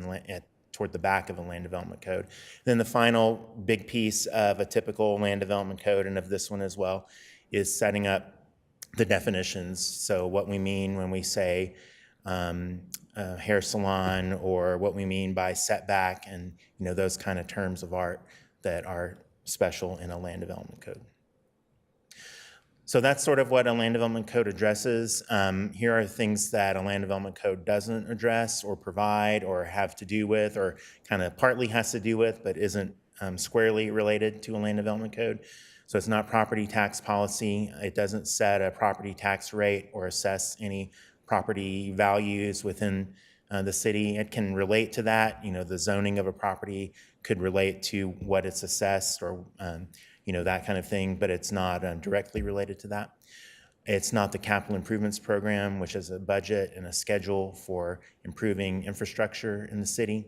toward the back of the land development code. Then the final big piece of a typical land development code, and of this one as well, is setting up the definitions. So what we mean when we say hair salon, or what we mean by setback, and those kind of terms of art that are special in a land development code. So that's sort of what a land development code addresses. Here are things that a land development code doesn't address or provide or have to do with, or kind of partly has to do with, but isn't squarely related to a land development code. So it's not property tax policy. It doesn't set a property tax rate or assess any property values within the city. It can relate to that. The zoning of a property could relate to what it's assessed or that kind of thing, but it's not directly related to that. It's not the capital improvements program, which is a budget and a schedule for improving infrastructure in the city.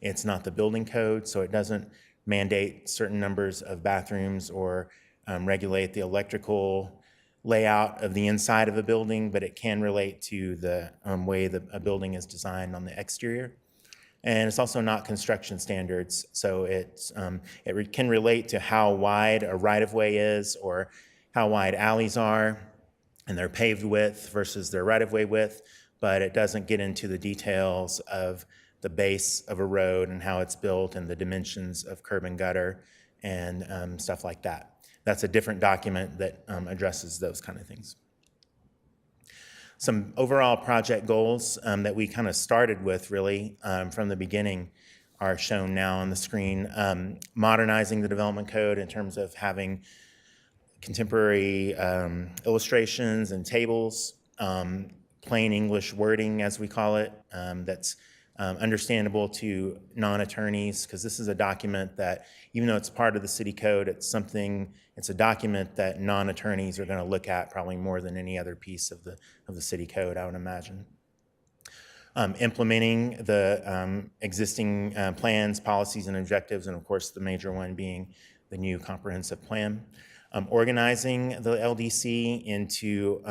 It's not the building code, so it doesn't mandate certain numbers of bathrooms or regulate the electrical layout of the inside of a building, but it can relate to the way that a building is designed on the exterior. And it's also not construction standards, so it can relate to how wide a right-of-way is or how wide alleys are and their paved width versus their right-of-way width, but it doesn't get into the details of the base of a road and how it's built and the dimensions of curb and gutter and stuff like that. That's a different document that addresses those kind of things. Some overall project goals that we kind of started with really from the beginning are shown now on the screen. Modernizing the development code in terms of having contemporary illustrations and tables, plain English wording, as we call it, that's understandable to non-attorneys, because this is a document that, even though it's part of the city code, it's a document that non-attorneys are going to look at probably more than any other piece of the city code, I would imagine. Implementing the existing plans, policies, and objectives, and of course the major one being the new comprehensive plan. Organizing the LDC into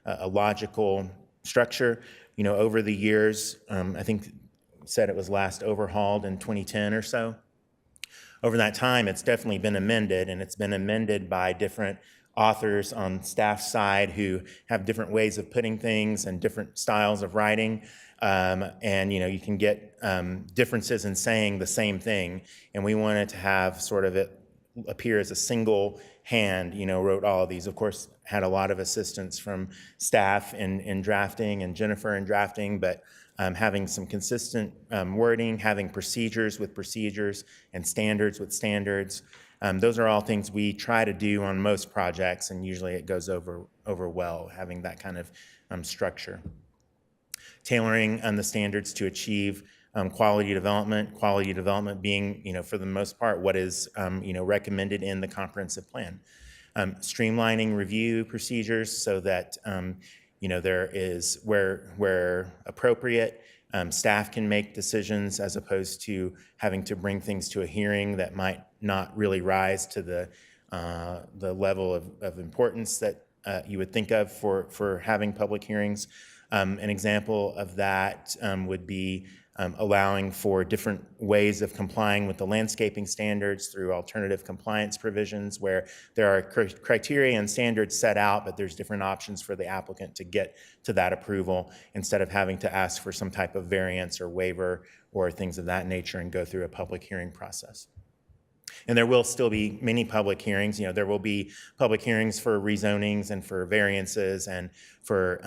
a logical structure. Over the years, I think said it was last overhauled in 2010 or so. Over that time, it's definitely been amended, and it's been amended by different authors on staff side who have different ways of putting things and different styles of writing. And you can get differences in saying the same thing. And we wanted to have sort of it appear as a single hand, wrote all of these. Of course, had a lot of assistance from staff in drafting and Jennifer in drafting, but having some consistent wording, having procedures with procedures and standards with standards. Those are all things we try to do on most projects, and usually it goes over well, having that kind of structure. Tailoring the standards to achieve quality development being, for the most part, what is, recommended in the comprehensive plan. Streamlining review procedures so that there is where appropriate, staff can make decisions as opposed to having to bring things to a hearing that might not really rise to the level of importance that you would think of for having public hearings. An example of that would be allowing for different ways of complying with the landscaping standards through alternative compliance provisions where there are criteria and standards set out, but there's different options for the applicant to get to that approval instead of having to ask for some type of variance or waiver or things of that nature and go through a public hearing process. And there will still be many public hearings. There will be public hearings for rezonings and for variances and for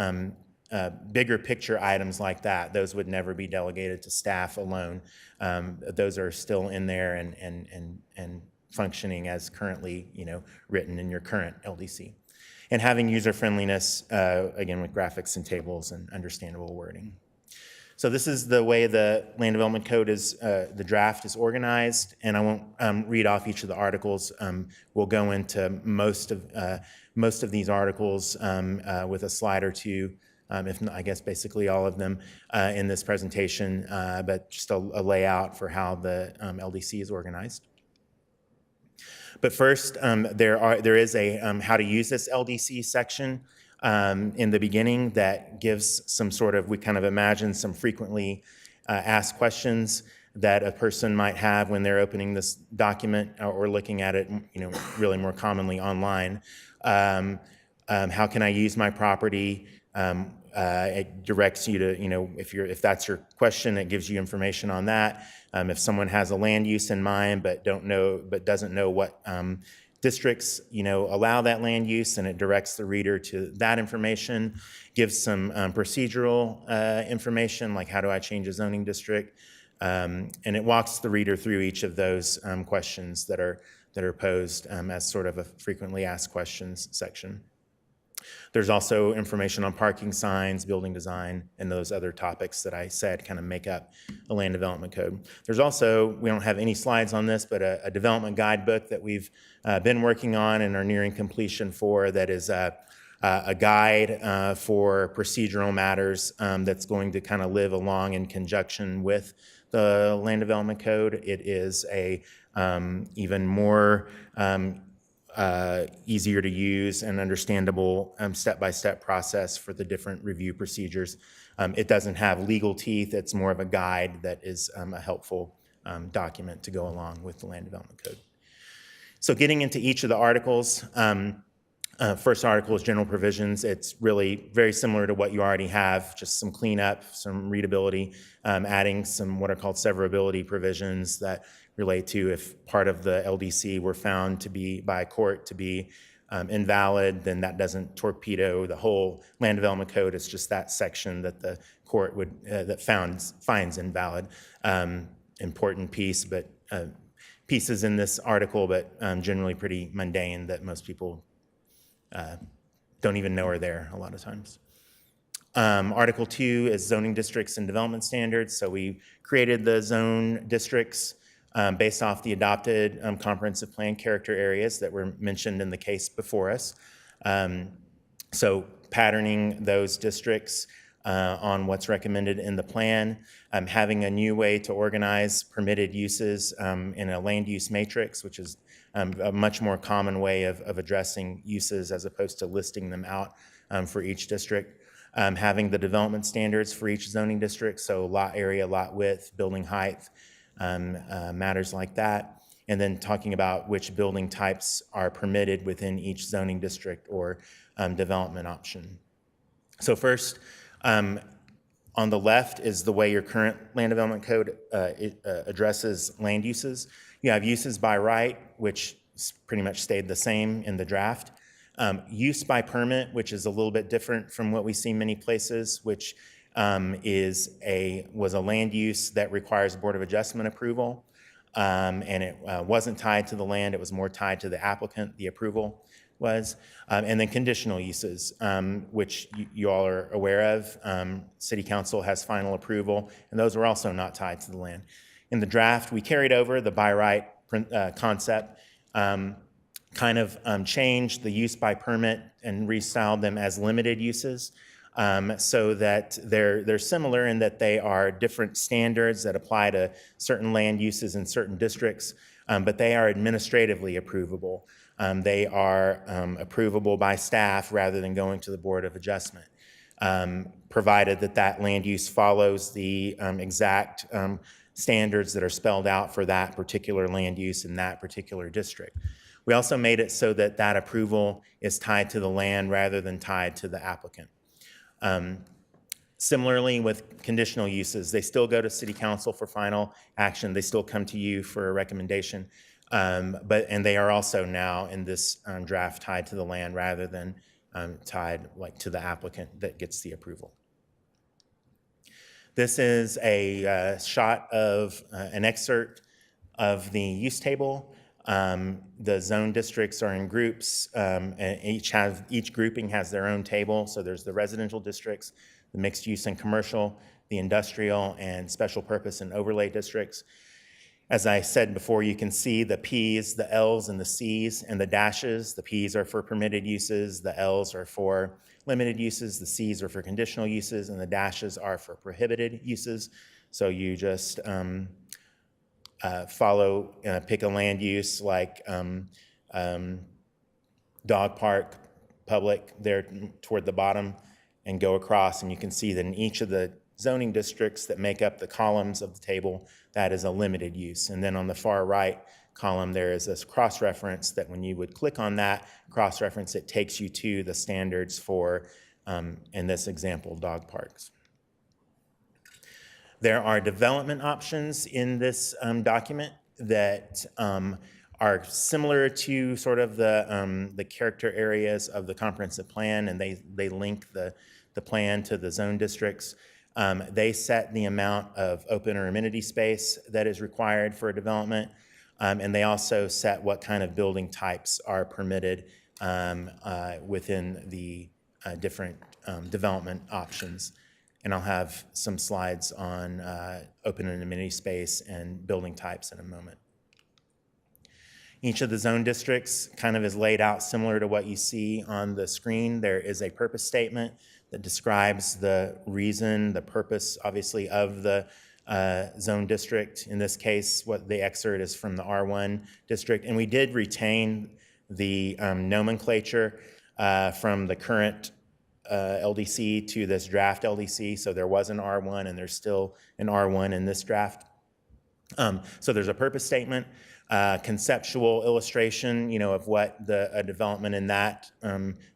bigger picture items like that. Those would never be delegated to staff alone. Those are still in there and functioning as currently, written in your current LDC. And having user friendliness, again, with graphics and tables and understandable wording. So this is the way the Land Development Code is, the draft is organized, and I won't read off each of the articles. We'll go into most of these articles with a slide or two, if not, I guess basically all of them in this presentation, but just a layout for how the LDC is organized. But first, there is a how to use this LDC section in the beginning that gives some sort of, we kind of imagine some frequently asked questions that a person might have when they're opening this document or looking at it, really more commonly online. How can I use my property? It directs you to, if that's your question, it gives you information on that. If someone has a land use in mind but doesn't know what districts, allow that land use, and it directs the reader to that information, gives some procedural information, like how do I change a zoning district, and it walks the reader through each of those questions that are posed as sort of a frequently asked questions section. There's also information on parking signs, building design, and those other topics that I said kind of make up a land development code. There's also, we don't have any slides on this, but a development guidebook that we've been working on and are nearing completion for, that is a guide for procedural matters that's going to kind of live along in conjunction with the land development code. It is a even more easier to use and understandable step-by-step process for the different review procedures. It doesn't have legal teeth. It's more of a guide that is a helpful document to go along with the land development code. So getting into each of the articles, first article is general provisions. It's really very similar to what you already have, just some cleanup, some readability, adding some what are called severability provisions that relate to if part of the LDC were found to be by a court to be invalid, then that doesn't torpedo the whole land development code. It's just that section that the court would that finds invalid. Important piece, but pieces in this article, but generally pretty mundane that most people don't even know are there a lot of times. Article 2 is zoning districts and development standards. So we created the zone districts based off the adopted comprehensive plan character areas that were mentioned in the case before us. So patterning those districts on what's recommended in the plan, having a new way to organize permitted uses in a land use matrix, which is a much more common way of addressing uses as opposed to listing them out for each district. Having the development standards for each zoning district, so lot area, lot width, building height, matters like that. And then talking about which building types are permitted within each zoning district or development option. So first, on the left is the way your current land development code addresses land uses. You have uses by right, which pretty much stayed the same in the draft. Use by permit, which is a little bit different from what we see many places, which was a land use that requires Board of Adjustment approval, and it wasn't tied to the land. It was more tied to the applicant, the approval was. And then conditional uses, which you all are aware of. City Council has final approval, and those were also not tied to the land. In the draft, we carried over the by right concept, kind of changed the use by permit and restyled them as limited uses. so that they're similar in that they are different standards that apply to certain land uses in certain districts, but they are administratively approvable. They are approvable by staff rather than going to the Board of Adjustment, provided that that land use follows the exact standards that are spelled out for that particular land use in that particular district. We also made it so that that approval is tied to the land rather than tied to the applicant. Similarly, with conditional uses, they still go to City Council for final action. They still come to you for a recommendation, and they are also now in this draft tied to the land rather than tied like to the applicant that gets the approval. This is a shot of an excerpt of the use table. The zone districts are in groups, and each grouping has their own table. So there's the residential districts, the mixed use and commercial, the industrial and special purpose and overlay districts. As I said before, you can see the P's, the L's, and the C's, and the dashes. The P's are for permitted uses, the L's are for limited uses, the C's are for conditional uses, and the dashes are for prohibited uses. So you just pick a land use like dog park, public, there toward the bottom, and go across, and you can see that in each of the zoning districts that make up the columns of the table, that is a limited use. And then on the far right column, there is this cross-reference that when you would click on that cross-reference, it takes you to the standards for, in this example, dog parks. There are development options in this document that are similar to sort of the character areas of the comprehensive plan, and they link the plan to the zone districts. They set the amount of open or amenity space that is required for a development, and they also set what kind of building types are permitted within the different development options. And I'll have some slides on open and amenity space and building types in a moment. Each of the zone districts kind of is laid out similar to what you see on the screen. There is a purpose statement that describes the reason, the purpose, obviously, of the zone district. In this case, what the excerpt is from the R1 district. And we did retain the nomenclature from the current LDC to this draft LDC. So there was an R1 and there's still an R1 in this draft. So there's a purpose statement, conceptual illustration, of what a development in that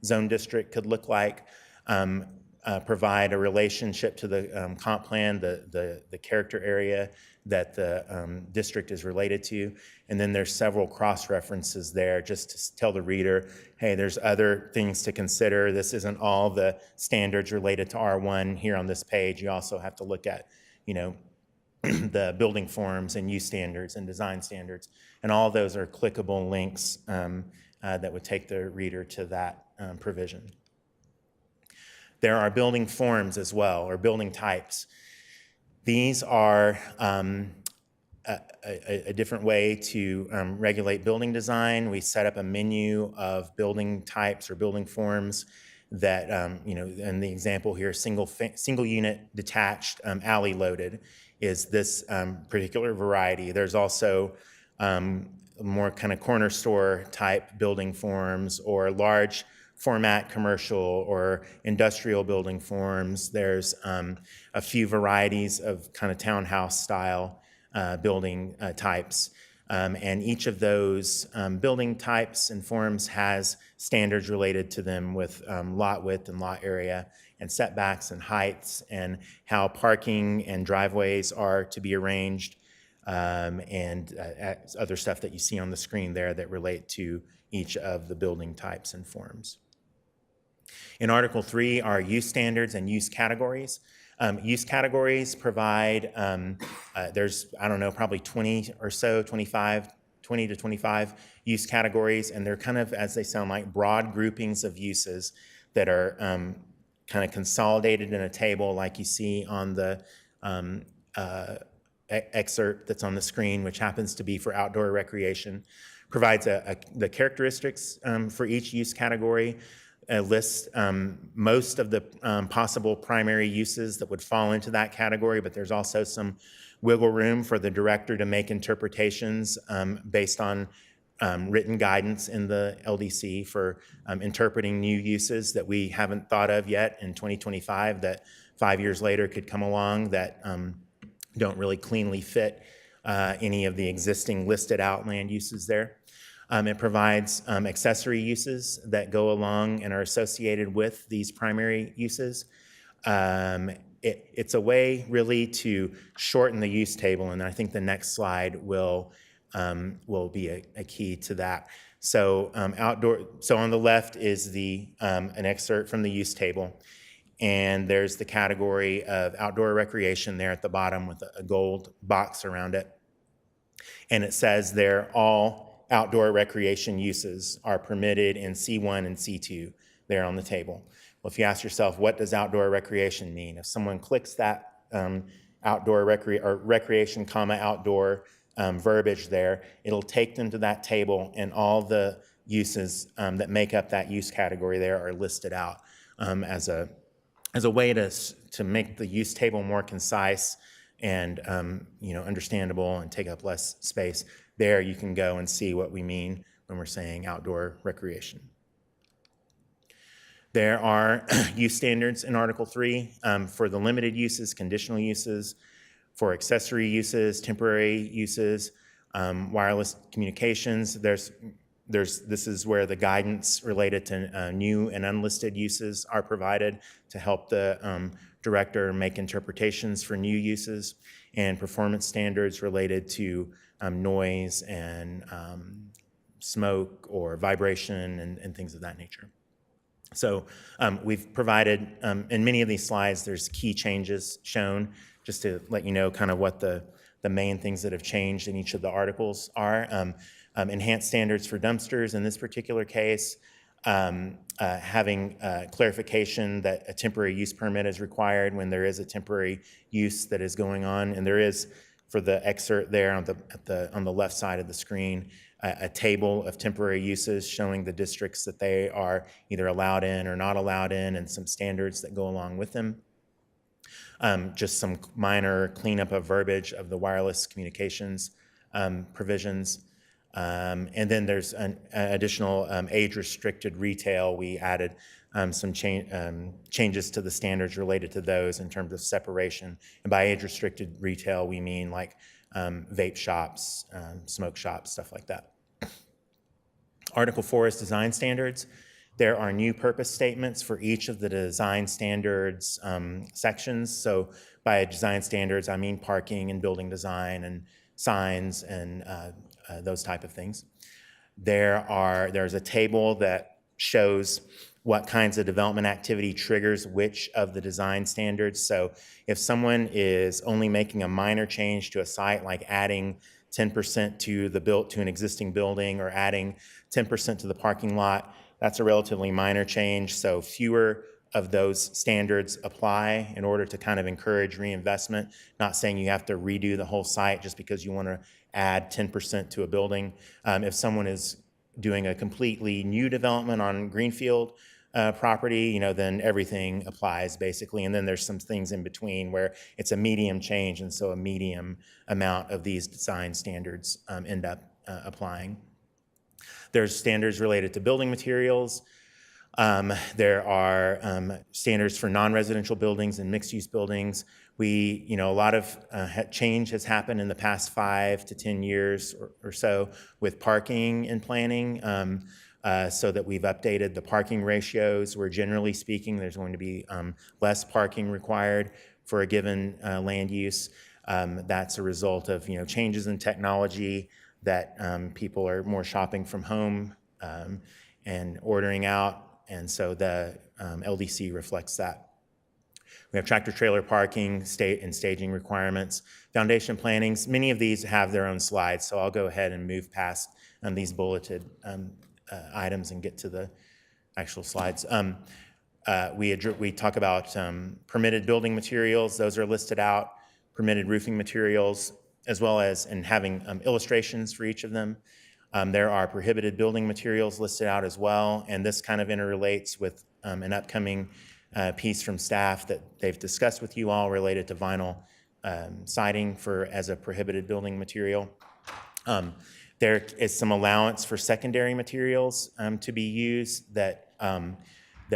zone district could look like. Provide a relationship to the comp plan, the character area that the district is related to. And then there's several cross-references there just to tell the reader, hey, there's other things to consider. This isn't all the standards related to R1 here on this page. You also have to look at, the building forms and use standards and design standards. And all of those are clickable links that would take the reader to that provision. There are building forms as well, or building types. These are a different way to regulate building design. We set up a menu of building types or building forms that, in the example here, single unit detached alley loaded is this particular variety. There's also more kind of corner store type building forms or large format commercial or industrial building forms. There's a few varieties of kind of townhouse style building types. And each of those building types and forms has standards related to them with lot width and lot area and setbacks and heights and how parking and driveways are to be arranged and other stuff that you see on the screen there that relate to each of the building types and forms. In Article 3 are use standards and use categories. Use categories provide, there's, probably 20 or so, 20 to 25 use categories, and they're kind of, as they sound like, broad groupings of uses that are kind of consolidated in a table like you see on the excerpt that's on the screen, which happens to be for outdoor recreation. Provides the characteristics for each use category, lists most of the possible primary uses that would fall into that category, but there's also some wiggle room for the director to make interpretations based on written guidance in the LDC for interpreting new uses that we haven't thought of yet in 2025 that 5 years later could come along that don't really cleanly fit any of the existing listed out land uses there. It provides accessory uses that go along and are associated with these primary uses. It's a way really to shorten the use table, and I think the next slide will be a key to that. So So on the left is an excerpt from the use table, and there's the category of outdoor recreation there at the bottom with a gold box around it, and it says there all outdoor recreation uses are permitted in C1 and C2 there on the table. Well, if you ask yourself, what does outdoor recreation mean? If someone clicks that recreation, outdoor verbiage there, it'll take them to that table, and all the uses that make up that use category there are listed out as a way to make the use table more concise and understandable and take up less space. There you can go and see what we mean when we're saying outdoor recreation. There are use standards in Article 3 for the limited uses, conditional uses, for accessory uses, temporary uses, wireless communications. This is where the guidance related to new and unlisted uses are provided to help the director make interpretations for new uses, and performance standards related to noise and smoke or vibration and things of that nature. So we've provided, in many of these slides, there's key changes shown just to let you know kind of what the main things that have changed in each of the articles are. Enhanced standards for dumpsters in this particular case, having clarification that a temporary use permit is required when there is a temporary use that is going on, and there is, for the excerpt there on the left side of the screen, a table of temporary uses showing the districts that they are either allowed in or not allowed in, and some standards that go along with them. Just some minor cleanup of verbiage of the wireless communications provisions. And then there's an additional age-restricted retail. We added some changes to the standards related to those in terms of separation. And by age-restricted retail, we mean like vape shops, smoke shops, stuff like that. Article 4 is design standards. There are new purpose statements for each of the design standards sections. So by design standards, I mean parking and building design and signs and those type of things. There's a table that shows what kinds of development activity triggers which of the design standards. So if someone is only making a minor change to a site, like adding 10% to an existing building or adding 10% to the parking lot, that's a relatively minor change. So fewer of those standards apply in order to kind of encourage reinvestment. Not saying you have to redo the whole site just because you want to add 10% to a building. If someone is doing a completely new development on greenfield property, then everything applies basically. And then there's some things in between where it's a medium change, and so a medium amount of these design standards end up applying. There's standards related to building materials. There are standards for non-residential buildings and mixed-use buildings. A lot of change has happened in the past 5 to 10 years or so with parking and planning, so that we've updated the parking ratios, where generally speaking, there's going to be less parking required for a given land use. That's a result of changes in technology, that people are more shopping from home and ordering out. And so the LDC reflects that. We have tractor trailer parking, and staging requirements, foundation plantings. Many of these have their own slides, so I'll go ahead and move past these bulleted items and get to the actual slides. We talk about permitted building materials. Those are listed out, permitted roofing materials, as well as having illustrations for each of them. There are prohibited building materials listed out as well, and this kind of interrelates with an upcoming piece from staff that they've discussed with you all related to vinyl siding as a prohibited building material. There is some allowance for secondary materials to be used that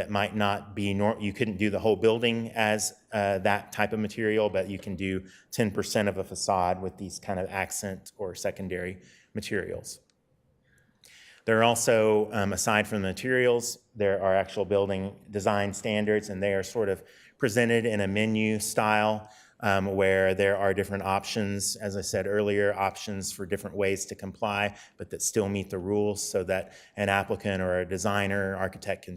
might not be, you couldn't do the whole building as that type of material, but you can do 10% of a facade with these kind of accent or secondary materials. There are also, aside from the materials, there are actual building design standards, and they are sort of presented in a menu style where there are different options, as I said earlier, options for different ways to comply, but that still meet the rules so that an applicant or a designer, architect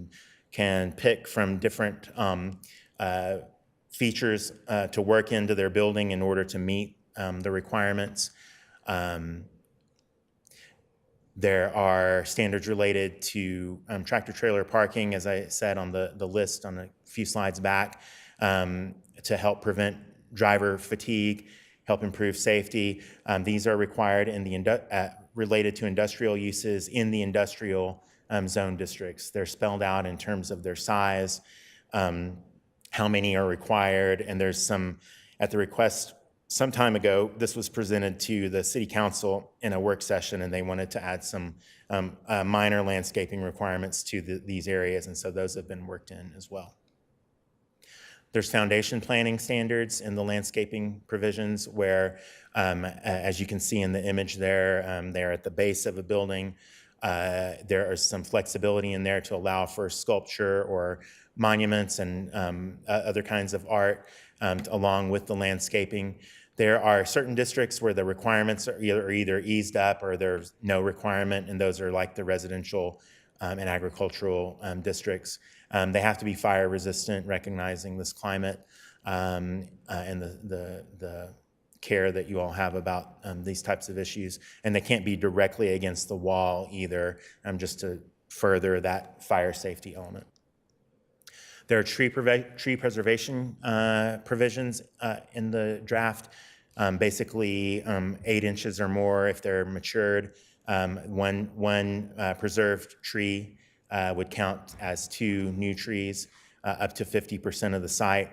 can pick from different features to work into their building in order to meet the requirements. There are standards related to tractor trailer parking, as I said on the list on a few slides back, to help prevent driver fatigue, help improve safety. These are required in related to industrial uses in the industrial zone districts. They're spelled out in terms of their size, how many are required, and there's some, at the request some time ago, this was presented to the city council in a work session, and they wanted to add some minor landscaping requirements to these areas, and so those have been worked in as well. There's foundation planning standards in the landscaping provisions where, as you can see in the image there, they're at the base of a building. There is some flexibility in there to allow for sculpture or monuments and other kinds of art along with the landscaping. There are certain districts where the requirements are either eased up or there's no requirement, and those are like the residential and agricultural districts. They have to be fire resistant, recognizing this climate and the care that you all have about these types of issues. And they can't be directly against the wall either, just to further that fire safety element. There are tree preservation provisions in the draft, basically 8 inches or more if they're matured. One preserved tree would count as 2 new trees, up to 50% of the site.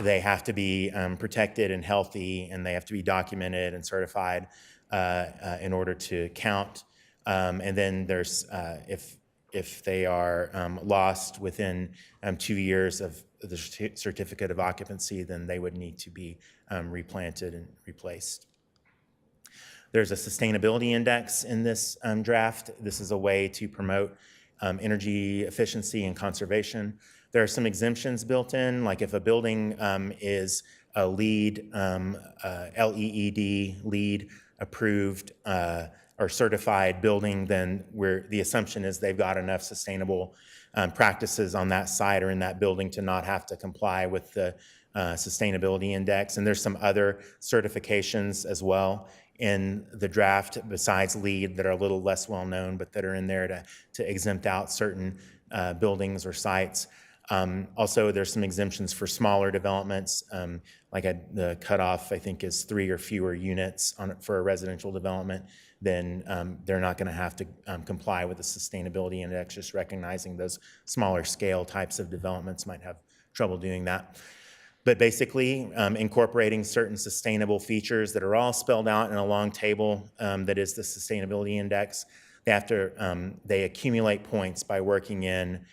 They have to be protected and healthy, and they have to be documented and certified in order to count. And then there's, if they are lost within 2 years of the certificate of occupancy, then they would need to be replanted and replaced. There's a sustainability index in this draft. This is a way to promote energy efficiency and conservation. There are some exemptions built in, like if a building is a LEED, LEED, LEED approved or certified building, then the assumption is they've got enough sustainable practices on that site or in that building to not have to comply with the sustainability index. And there's some other certifications as well in the draft besides LEED that are a little less well known, but that are in there to exempt out certain buildings or sites. Also, there's some exemptions for smaller developments, like the cutoff, I think, is 3 or fewer units for a residential development. Then they're not going to have to comply with the sustainability index, just recognizing those smaller scale types of developments might have trouble doing that. But basically, incorporating certain sustainable features that are all spelled out in a long table that is the sustainability index. They accumulate points by working in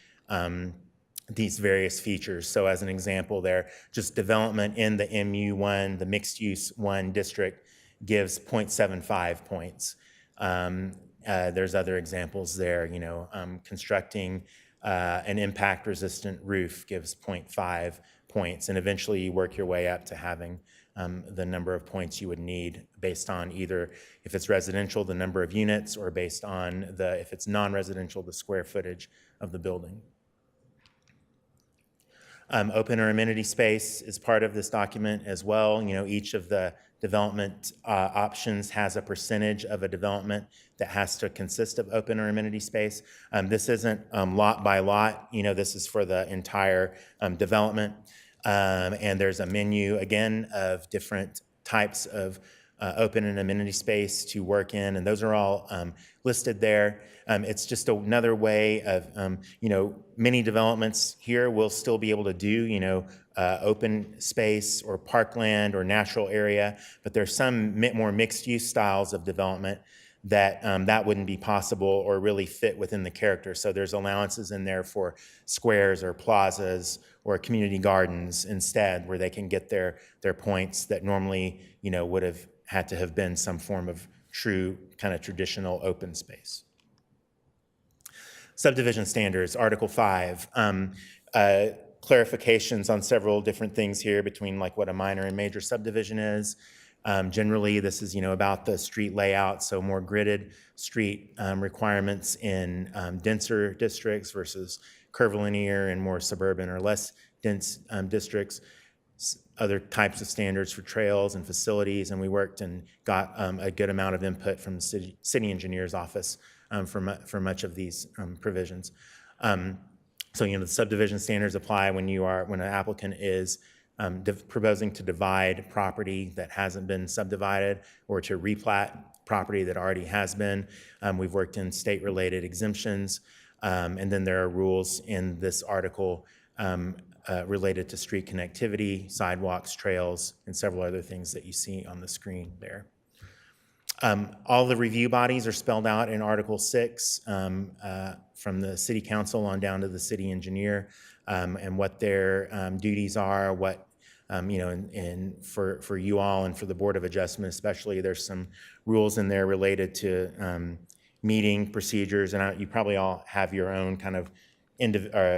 these various features. So as an example there, just development in the MU1, the mixed use 1 district, gives 0.75 points. There's other examples there, constructing an impact resistant roof gives 0.5 points, and eventually you work your way up to having the number of points you would need based on either, if it's residential, the number of units, or based on if it's non-residential, the square footage of the building. Open or amenity space is part of this document as well. Each of the development options has a percentage of a development that has to consist of open or amenity space. This isn't lot by lot. This is for the entire development. And there's a menu, again, of different types of open and amenity space to work in, and those are all listed there. It's just another way of, many developments here will still be able to do, open space or parkland or natural area, but there's some more mixed-use styles of development that wouldn't be possible or really fit within the character. So there's allowances in there for squares or plazas or community gardens instead, where they can get their points that normally, would have had to have been some form of true kind of traditional open space. Subdivision standards, Article 5. Clarifications on several different things here between like what a minor and major subdivision is. Generally, this is, about the street layout, so more gridded street requirements in denser districts versus curvilinear and more suburban or less dense districts. Other types of standards for trails and facilities, and we worked and got a good amount of input from the city engineer's office for much of these provisions. So, the subdivision standards apply when an applicant is proposing to divide property that hasn't been subdivided or to replat property that already has been. We've worked in state-related exemptions, and then there are rules in this article related to street connectivity, sidewalks, trails, and several other things that you see on the screen there. All the review bodies are spelled out in Article 6 from the City Council on down to the City Engineer, and what their duties are, what and for you all and for the Board of Adjustment especially, there's some rules in there related to meeting procedures, and you probably all have your own kind of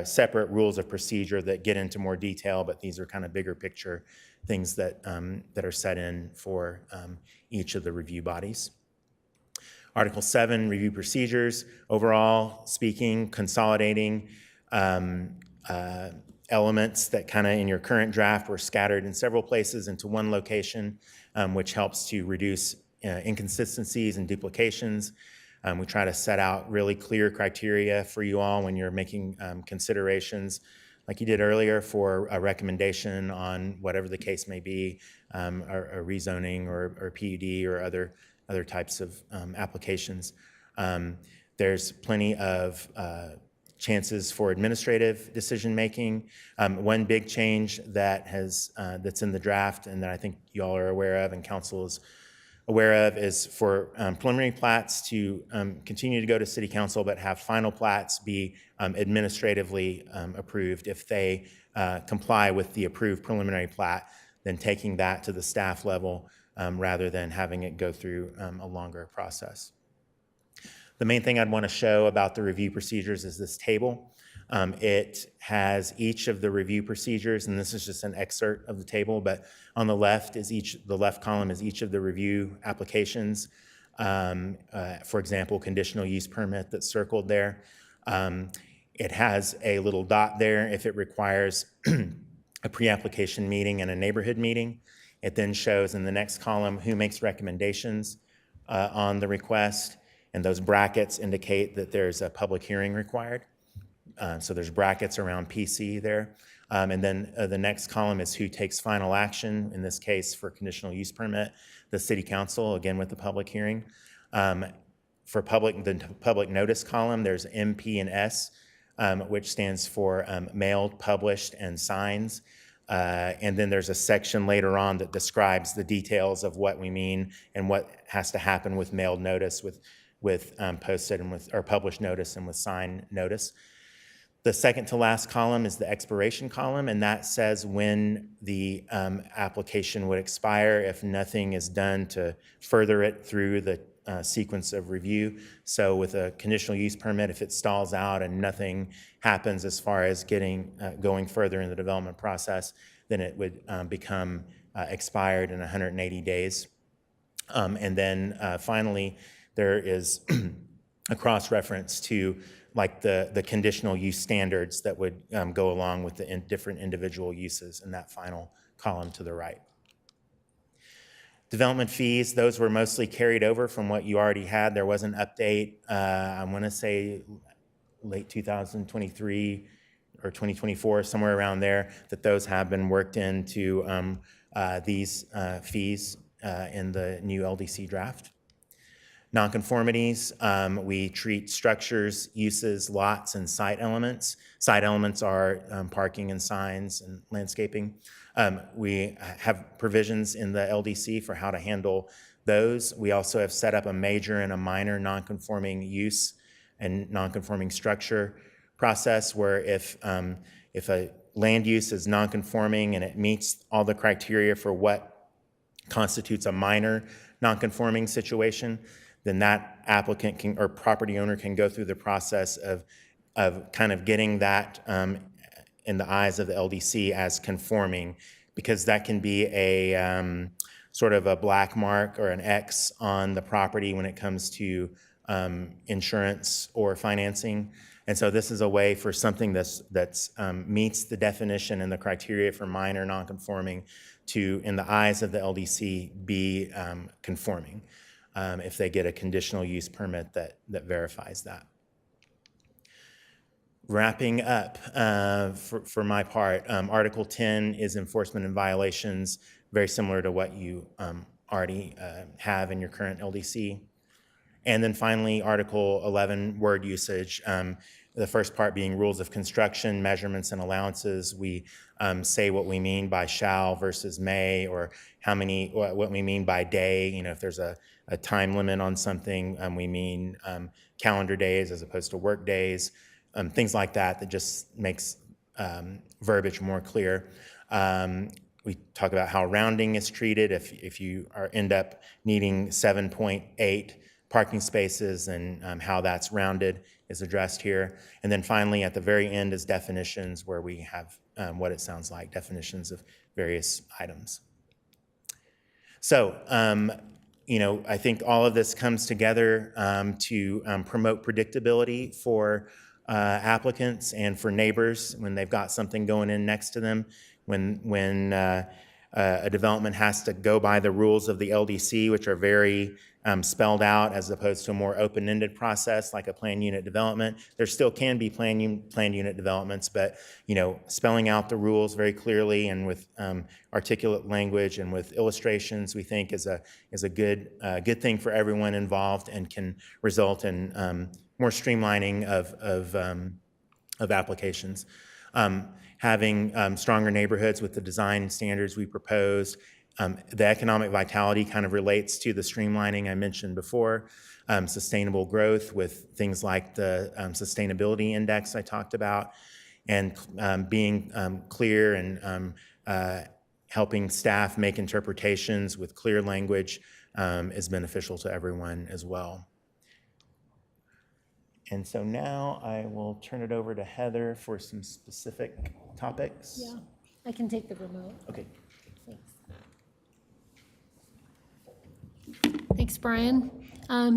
separate rules of procedure that get into more detail, but these are kind of bigger picture things that are set in for each of the review bodies. Article 7, review procedures. Overall speaking, consolidating elements that kind of in your current draft were scattered in several places into one location, which helps to reduce inconsistencies and duplications. We try to set out really clear criteria for you all when you're making considerations, like you did earlier, for a recommendation on whatever the case may be, a rezoning or PUD or other types of applications. There's plenty of chances for administrative decision-making. One big change that's in the draft and that I think you all are aware of and council is aware of is for preliminary plats to continue to go to City Council, but have final plats be administratively approved. If they comply with the approved preliminary plat, then taking that to the staff level rather than having it go through a longer process. The main thing I'd want to show about the review procedures is this table. It has each of the review procedures, and this is just an excerpt of the table, but on the left is the left column is each of the review applications. For example, conditional use permit that's circled there. It has a little dot there if it requires a pre-application meeting and a neighborhood meeting. It then shows in the next column who makes recommendations on the request, and those brackets indicate that there's a public hearing required. So there's brackets around PC there. And then the next column is who takes final action, in this case for conditional use permit, the City Council, again with the public hearing. For the public notice column, there's MP and S, which stands for mailed, published, and signs. And then there's a section later on that describes the details of what we mean and what has to happen with mailed notice, with posted and or published notice and with sign notice. The second to last column is the expiration column, and that says when the application would expire if nothing is done to further it through the sequence of review. So with a conditional use permit, if it stalls out and nothing happens as far as going further in the development process, then it would become expired in 180 days. And then finally, there is a cross-reference to like the conditional use standards that would go along with the different individual uses in that final column to the right. Development fees, those were mostly carried over from what you already had. There was an update, I want to say late 2023 or 2024, somewhere around there, that those have been worked into these fees in the new LDC draft. Nonconformities, we treat structures, uses, lots, and site elements. Site elements are parking and signs and landscaping. We have provisions in the LDC for how to handle those. We also have set up a major and a minor nonconforming use and nonconforming structure process where if a land use is nonconforming and it meets all the criteria for what constitutes a minor nonconforming situation, then that applicant can, or property owner can go through the process of kind of getting that in the eyes of the LDC as conforming, because that can be a sort of a black mark or an X on the property when it comes to insurance or financing. And so this is a way for something that's meets the definition and the criteria for minor nonconforming to, in the eyes of the LDC, be conforming if they get a conditional use permit that verifies that. Wrapping up for my part, Article 10 is enforcement and violations, very similar to what you already have in your current LDC. And then finally, Article 11, word usage. The first part being rules of construction, measurements, and allowances. We say what we mean by shall versus may, or what we mean by day. You know, if there's a time limit on something, we mean calendar days as opposed to work days. Things like that just makes verbiage more clear. We talk about how rounding is treated if you end up needing 7.8 parking spaces, and how that's rounded is addressed here. And then finally, at the very end is definitions, where we have what it sounds like, definitions of various items. So, you know, I think all of this comes together to promote predictability for applicants and for neighbors when they've got something going in next to them. When a development has to go by the rules of the LDC, which are very spelled out, as opposed to a more open-ended process like a planned unit development. There still can be planned unit developments, but you know, spelling out the rules very clearly and with articulate language and with illustrations, we think is a good thing for everyone involved, and can result in more streamlining of applications. Having stronger neighborhoods with the design standards we proposed. The economic vitality kind of relates to the streamlining I mentioned before. Sustainable growth with things like the sustainability index I talked about, and being clear and helping staff make interpretations with clear language is beneficial to everyone as well. And so now I will turn it over to Heather for some specific topics. Yeah, I can take the remote. Okay. Thanks. Thanks, Brian.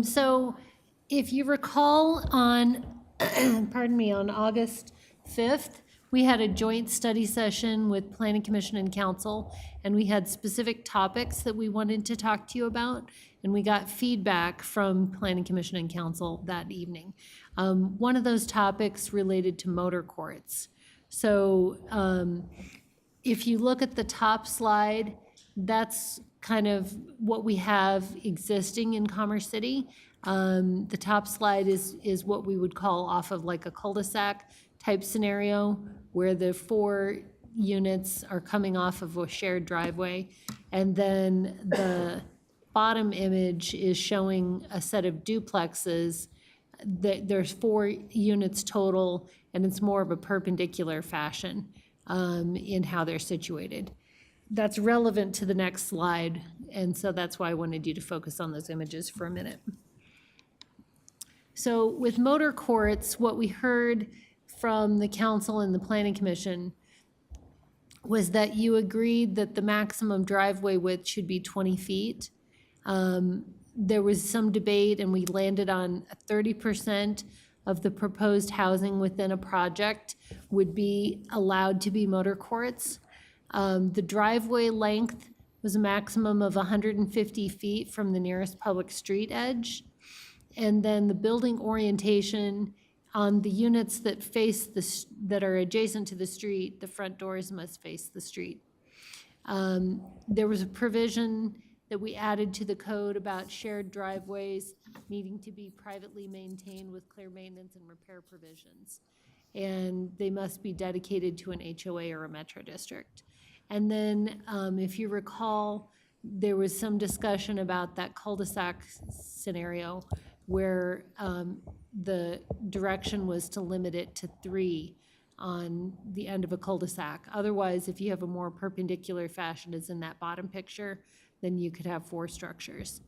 So if you recall on, pardon me, on August 5th, we had a joint study session with Planning Commission and Council, and we had specific topics that we wanted to talk to you about, and we got feedback from Planning Commission and Council that evening. One of those topics related to motor courts. So if you look at the top slide, that's kind of what we have existing in Commerce City. The top slide is what we would call off of like a cul-de-sac type scenario, where the 4 units are coming off of a shared driveway. And then the bottom image is showing a set of duplexes. There's 4 units total, and it's more of a perpendicular fashion in how they're situated. That's relevant to the next slide, and so that's why I wanted you to focus on those images for a minute. So with motor courts, what we heard from the council and the planning commission was that you agreed that the maximum driveway width should be 20 feet. There was some debate, and we landed on 30% of the proposed housing within a project would be allowed to be motor courts. The driveway length was a maximum of 150 feet from the nearest public street edge. And then the building orientation on the units that face that are adjacent to the street, the front doors must face the street. There was a provision that we added to the code about shared driveways needing to be privately maintained with clear maintenance and repair provisions. And they must be dedicated to an HOA or a metro district. And then, if you recall, there was some discussion about that cul-de-sac scenario where the direction was to limit it to 3 on the end of a cul-de-sac. Otherwise, if you have a more perpendicular fashion as in that bottom picture, then you could have 4 structures.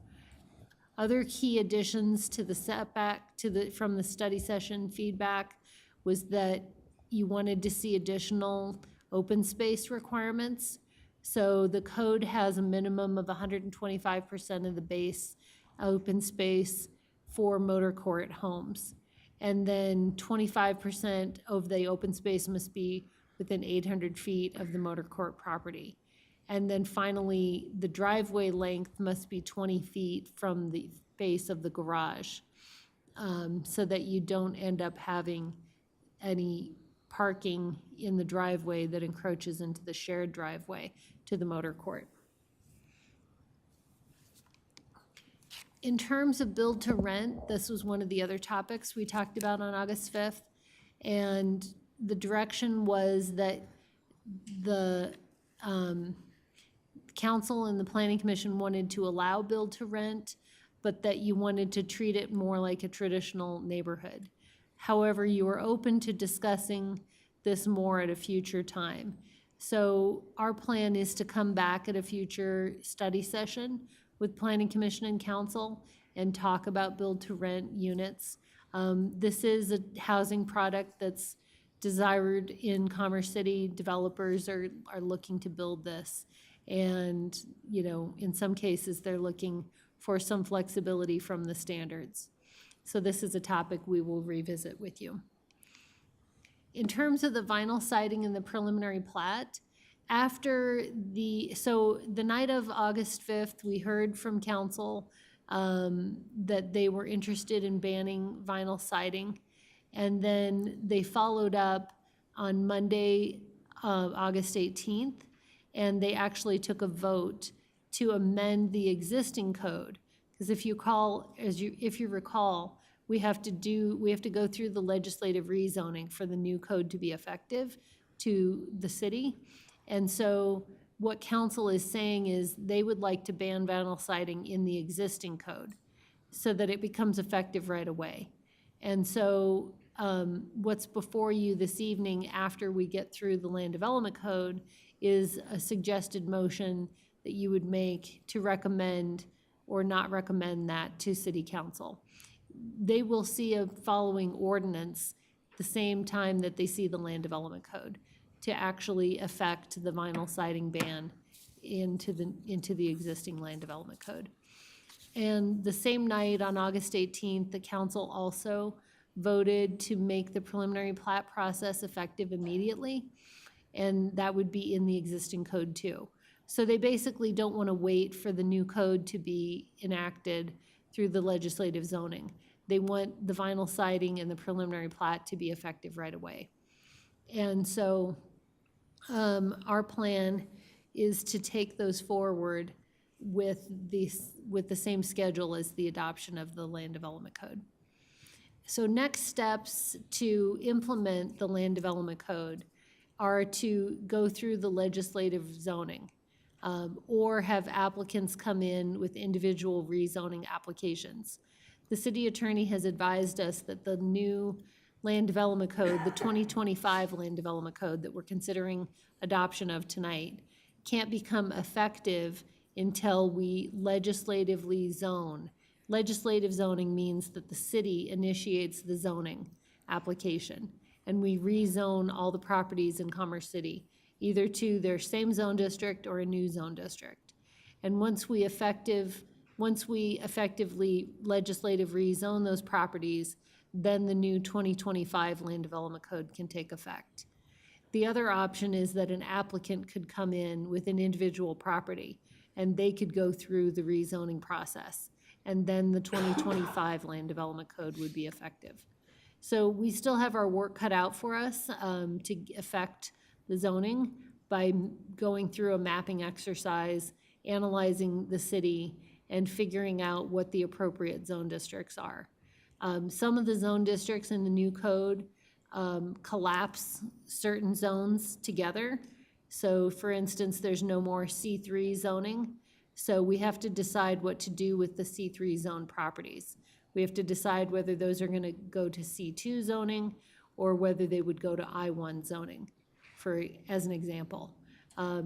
Other key additions to the setback from the study session feedback was that you wanted to see additional open space requirements. So the code has a minimum of 125% of the base open space for motor court homes. And then 25% of the open space must be within 800 feet of the motor court property. And then finally, the driveway length must be 20 feet from the base of the garage, so that you don't end up having any parking in the driveway that encroaches into the shared driveway to the motor court. In terms of build to rent, this was one of the other topics we talked about on August 5th. And the direction was that the council and the planning commission wanted to allow build to rent, but that you wanted to treat it more like a traditional neighborhood. However, you are open to discussing this more at a future time. So our plan is to come back at a future study session with Planning Commission and Council and talk about build-to-rent units. This is a housing product that's desired in Commerce City. Developers are looking to build this. And, you know, in some cases, they're looking for some flexibility from the standards. So this is a topic we will revisit with you. In terms of the vinyl siding and the preliminary plat, so the night of August 5th, we heard from council that they were interested in banning vinyl siding. And then they followed up on Monday, August 18th, and they actually took a vote to amend the existing code. Because if you recall, we have to go through the legislative rezoning for the new code to be effective to the city. And so what council is saying is they would like to ban vinyl siding in the existing code so that it becomes effective right away. And so what's before you this evening after we get through the land development code is a suggested motion that you would make to recommend or not recommend that to city council. They will see a following ordinance the same time that they see the land development code to actually affect the vinyl siding ban into the existing land development code. And the same night on August 18th, the council also voted to make the preliminary plat process effective immediately. And that would be in the existing code too. So they basically don't want to wait for the new code to be enacted through the legislative zoning. They want the vinyl siding and the preliminary plat to be effective right away. And so our plan is to take those forward with the same schedule as the adoption of the land development code. So next steps to implement the land development code are to go through the legislative zoning, or have applicants come in with individual rezoning applications. The city attorney has advised us that the new land development code, the 2025 land development code that we're considering adoption of tonight, can't become effective until we legislatively zone. Legislative zoning means that the city initiates the zoning application, and we rezone all the properties in Commerce City, either to their same zone district or a new zone district. And once we effectively legislative rezone those properties, then the new 2025 land development code can take effect. The other option is that an applicant could come in with an individual property and they could go through the rezoning process. And then the 2025 land development code would be effective. So we still have our work cut out for us to affect the zoning by going through a mapping exercise analyzing the city and figuring out what the appropriate zone districts are. Some of the zone districts in the new code collapse certain zones together. So for instance, there's no more C3 zoning. So we have to decide what to do with the C3 zone properties. We have to decide whether those are gonna go to C2 zoning or whether they would go to I1 zoning, as an example.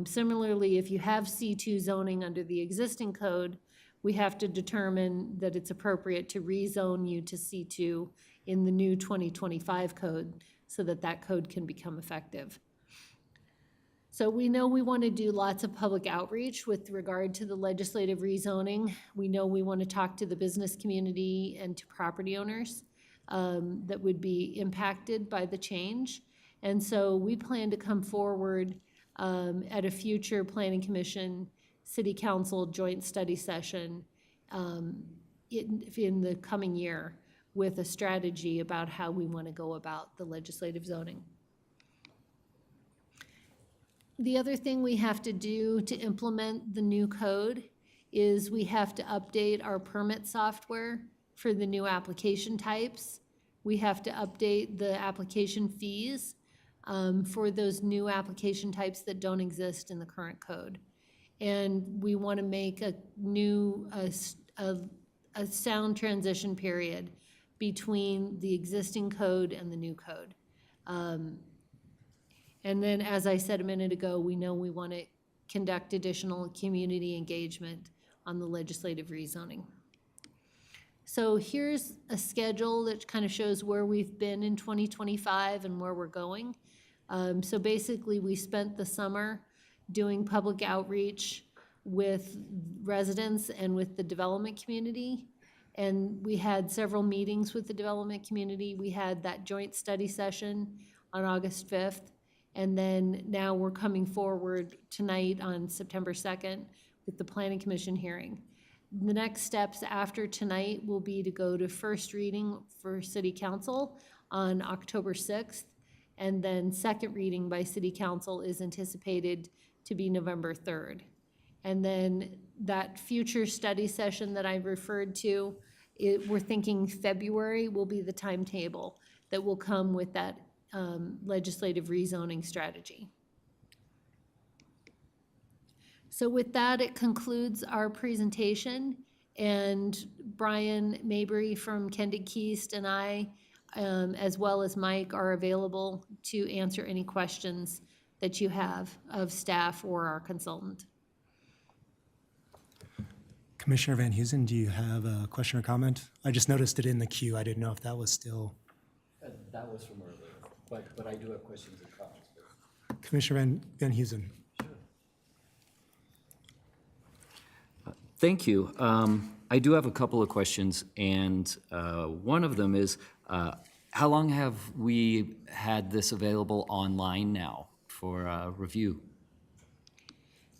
Similarly, if you have C2 zoning under the existing code, we have to determine that it's appropriate to rezone you to C2 in the new 2025 code so that that code can become effective. So we know we want to do lots of public outreach with regard to the legislative rezoning. We know we want to talk to the business community and to property owners that would be impacted by the change. And so we plan to come forward at a future Planning Commission, City Council joint study session in the coming year with a strategy about how we want to go about the legislative zoning. The other thing we have to do to implement the new code is we have to update our permit software for the new application types. We have to update the application fees for those new application types that don't exist in the current code. And we want to make a new, a sound transition period between the existing code and the new code. And then, as I said a minute ago, we know we want to conduct additional community engagement on the legislative rezoning. So here's a schedule that kind of shows where we've been in 2025 and where we're going. So basically, we spent the summer doing public outreach with residents and with the development community. And we had several meetings with the development community. We had that joint study session on August 5th. And then now we're coming forward tonight on September 2nd with the Planning Commission hearing. The next steps after tonight will be to go to first reading for City Council on October 6th. And then second reading by City Council is anticipated to be November 3rd. And then that future study session that I referred to, we're thinking February will be the timetable that will come with that legislative rezoning strategy. So with that, it concludes our presentation, and Brian Mabry from Kendig Keast and I, as well as Mike, are available to answer any questions that you have of staff or our consultant. Commissioner Van Huzen, do you have a question or comment? I just noticed it in the queue. I didn't know if that was still. That was from earlier, but I do have questions and comments. Commissioner Van Huzen. Thank you. I do have a couple of questions, and one of them is, how long have we had this available online now for review?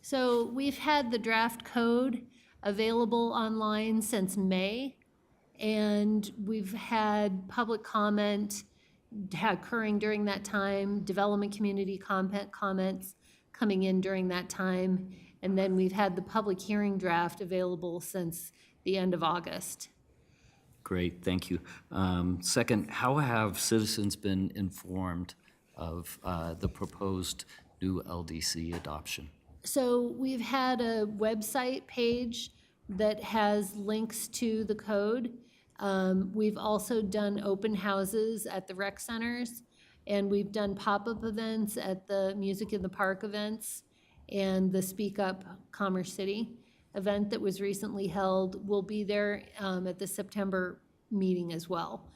So we've had the draft code available online since May, and we've had public comment occurring during that time, development community comments coming in during that time, and then we've had the public hearing draft available since the end of August. Great, thank you. Second, how have citizens been informed of the proposed new LDC adoption? So we've had a website page that has links to the code. We've also done open houses at the rec centers, and we've done pop-up events at the Music in the Park events and the Speak Up Commerce City event that was recently held. Will be there at the September meeting as well.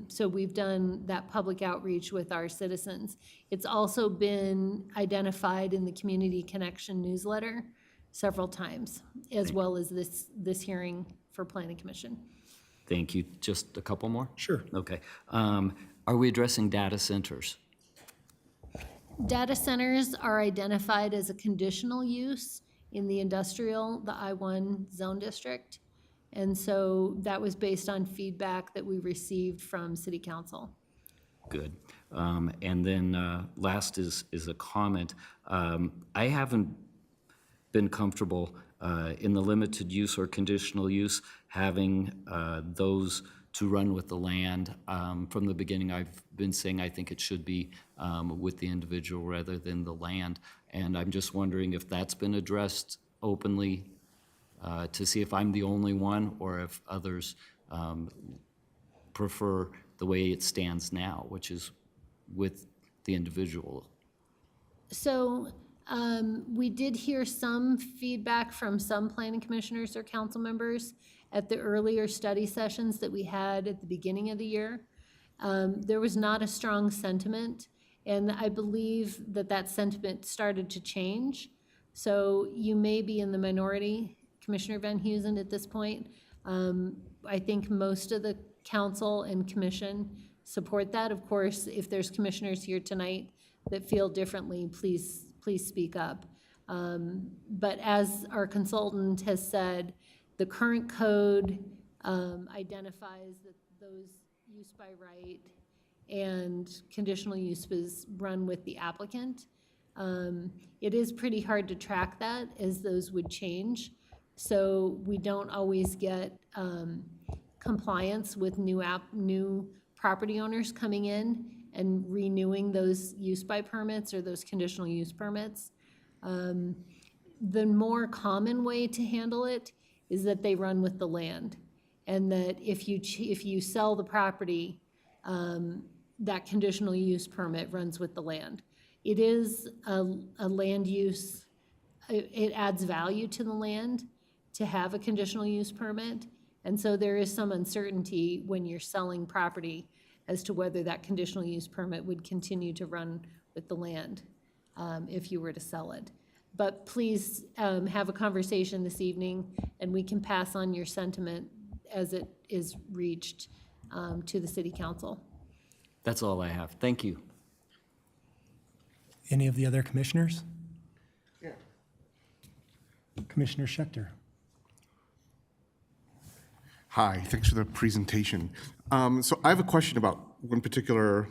So we've done that public outreach with our citizens. It's also been identified in the Community Connection newsletter several times, as well as this hearing for Planning Commission. Thank you. Just a couple more? Sure. Okay. Are we addressing data centers? Data centers are identified as a conditional use in the industrial, the I-1 zone district. And so that was based on feedback that we received from City Council. Good. And then last is a comment. I haven't been comfortable in the limited use or conditional use, having those to run with the land. From the beginning, I've been saying I think it should be with the individual rather than the land. And I'm just wondering if that's been addressed openly to see if I'm the only one or if others prefer the way it stands now, which is with the individual. So we did hear some feedback from some planning commissioners or council members at the earlier study sessions that we had at the beginning of the year. There was not a strong sentiment, and I believe that that sentiment started to change. So you may be in the minority, Commissioner Van Huzen, at this point. I think most of the council and commission support that. Of course, if there's commissioners here tonight that feel differently, please speak up. But as our consultant has said, the current code identifies that those use by right and conditional use was run with the applicant. It is pretty hard to track that as those would change. So we don't always get compliance with new property owners coming in and renewing those use by permits or those conditional use permits. The more common way to handle it is that they run with the land, and that if you sell the property, that conditional use permit runs with the land. It is a land use, it adds value to the land to have a conditional use permit, and so there is some uncertainty when you're selling property as to whether that conditional use permit would continue to run with the land if you were to sell it. But please have a conversation this evening, and we can pass on your sentiment as it is reached to the city council. That's all I have. Thank you. Any of the other commissioners? Yeah. Commissioner Schechter. Hi, thanks for the presentation. So I have a question about one particular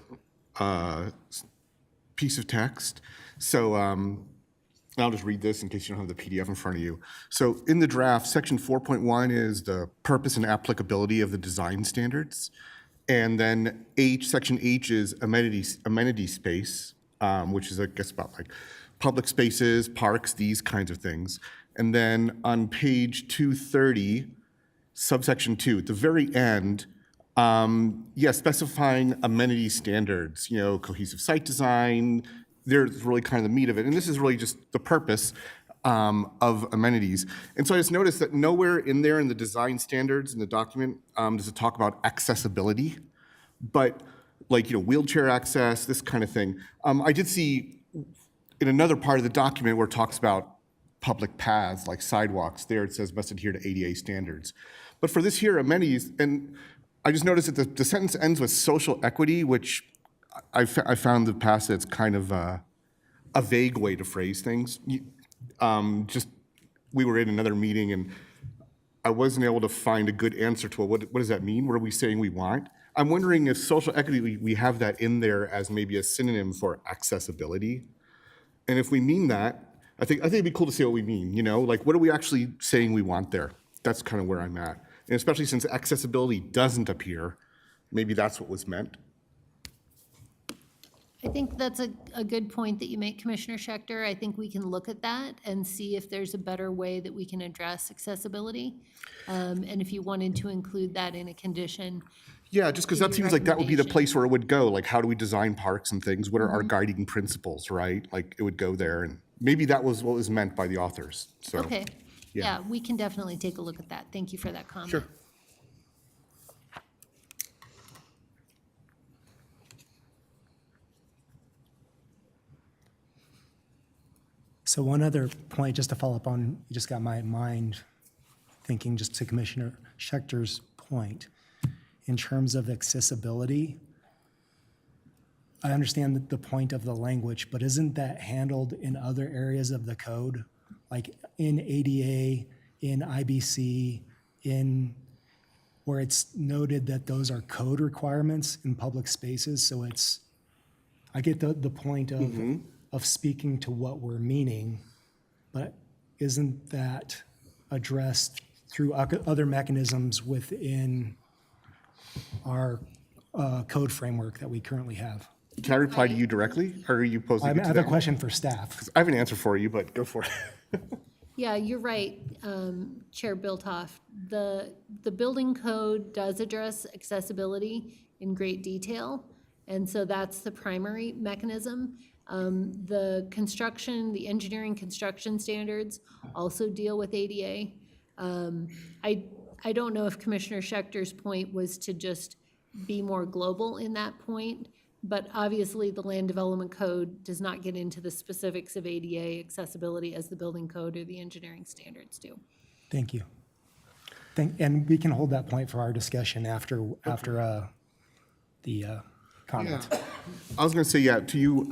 piece of text. So I'll just read this in case you don't have the PDF in front of you. So in the draft, section 4.1 is the purpose and applicability of the design standards. And then section H is amenity space, which is, I guess, about like public spaces, parks, these kinds of things. And then on page 230, subsection 2, at the very end, specifying amenity standards, cohesive site design, there's really kind of the meat of it. And this is really just the purpose of amenities. And so I just noticed that nowhere in there in the design standards in the document does it talk about accessibility, but like, wheelchair access, this kind of thing. I did see in another part of the document where it talks about public paths, like sidewalks, there it says must adhere to ADA standards. But for this here, amenities, and I just noticed that the sentence ends with social equity, which I found in the past that's kind of a vague way to phrase things. We were in another meeting and I wasn't able to find a good answer to it. What does that mean? What are we saying we want? I'm wondering if social equity, we have that in there as maybe a synonym for accessibility. And if we mean that, I think it'd be cool to see what we mean, like what are we actually saying we want there? That's kind of where I'm at. And especially since accessibility doesn't appear, maybe that's what was meant. I think that's a good point that you make, Commissioner Schechter. I think we can look at that and see if there's a better way that we can address accessibility. And if you wanted to include that in a condition. Yeah, just because that seems like that would be the place where it would go. Like, how do we design parks and things? What are our guiding principles, right? Like, it would go there. And maybe that was what was meant by the authors. So, Okay. Yeah, we can definitely take a look at that. Thank you for that comment. Sure. So one other point, just to follow up on, you just got my mind thinking, just to Commissioner Schechter's point, in terms of accessibility, I understand the point of the language, but isn't that handled in other areas of the code? Like in ADA, in IBC, where it's noted that those are code requirements in public spaces, so I get the point of speaking to what we're meaning, but isn't that addressed through other mechanisms within our code framework that we currently have? Can I reply to you directly, or are you posing I it to have a them? question for staff. I have an answer for you, but go for it. Yeah, you're right, Chair Biltoff. The building code does address accessibility in great detail, and so that's the primary mechanism. The construction, the engineering construction standards also deal with ADA. I don't know if Commissioner Schechter's point was to just be more global in that point, but obviously the land development code does not get into the specifics of ADA accessibility as the building code or the engineering standards do. Thank you. And we can hold that point for our discussion after the comment. I was going to say, yeah, to you,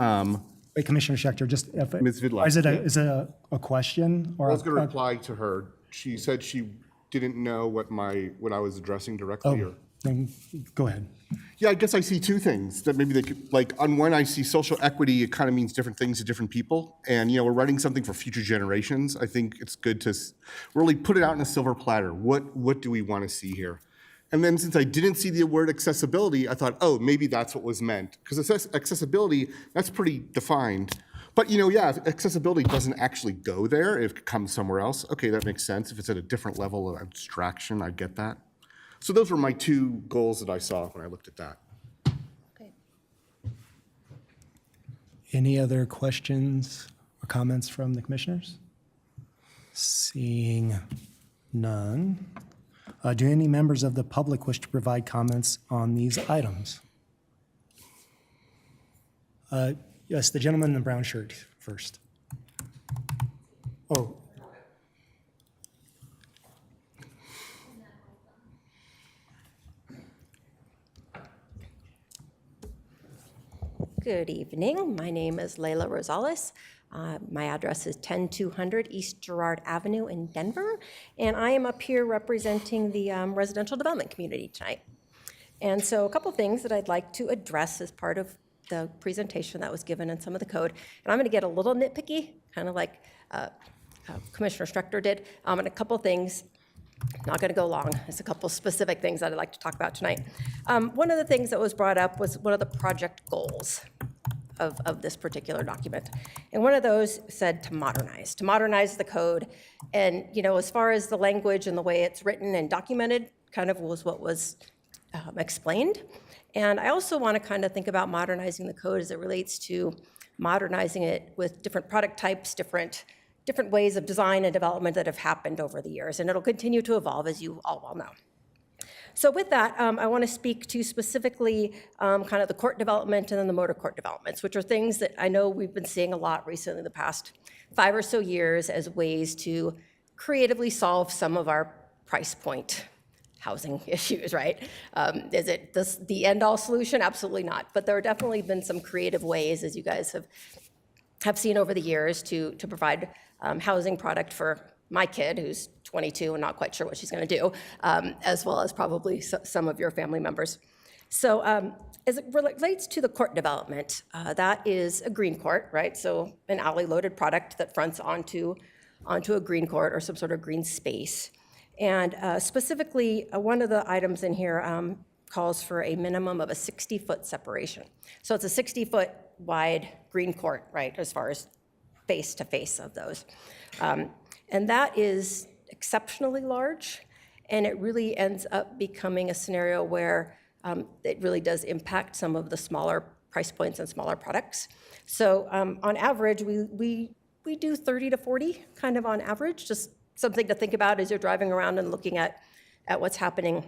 Wait, Commissioner Schechter, just Ms. Vidlac, is it a question or I was going to a- reply to her. She said she didn't know what I was addressing directly. Or, then go ahead. yeah, I guess I see two things that maybe they could, like, on one, I see social equity, it kind of means different things to different people. And, we're writing something for future generations. I think it's good to really put it out in a silver platter. What do we want to see here? And then since I didn't see the word accessibility, I thought, oh, maybe that's what was meant. Because accessibility, that's pretty defined. But, accessibility doesn't actually go there. It comes somewhere else. Okay, that makes sense. If it's at a different level of abstraction, I get that. So those were my two goals that I saw when I looked at that. Okay. Any other questions or comments from the commissioners? Seeing none. Do any members of the public wish to provide comments on these items? Yes, the gentleman in the brown shirt first. Oh. Good evening. My name is Layla Rosales. My address is 10200 East Girard Avenue in Denver, and I am up here representing the residential development community tonight. And so a couple things that I'd like to address as part of the presentation that was given in some of the code. And I'm going to get a little nitpicky, kind of like Commissioner Schechter did, and a couple things. Not going to go long. There's a couple specific things that I'd like to talk about tonight. One of the things that was brought up was one of the project goals of this particular document. And one of those said to modernize the code. And, as far as the language and the way it's written and documented, kind of was what was explained. And I also want to kind of think about modernizing the code as it relates to modernizing it with different product types, different ways of design and development that have happened over the years. And it'll continue to evolve, as you all well know. So with that, I want to speak to specifically kind of the court development and then the motor court developments, which are things that I know we've been seeing a lot recently in the past 5 or so years as ways to creatively solve some of our price point housing issues, right? Is it the end-all solution? Absolutely not. But there have definitely been some creative ways, as you guys have seen over the years, to provide housing product for my kid, who's 22 and not quite sure what she's going to do, as well as probably some of your family members. So as it relates to the court development, that is a green court, right? So an alley-loaded product that fronts onto a green court or some sort of green space. And specifically, one of the items in here calls for a minimum of a 60-foot separation. So it's a 60-foot wide green court, right, as far as face-to-face of those. And that is exceptionally large, and it really ends up becoming a scenario where it really does impact some of the smaller price points and smaller products. So on average, we do 30 to 40 kind of on average, just something to think about as you're driving around and looking at what's happening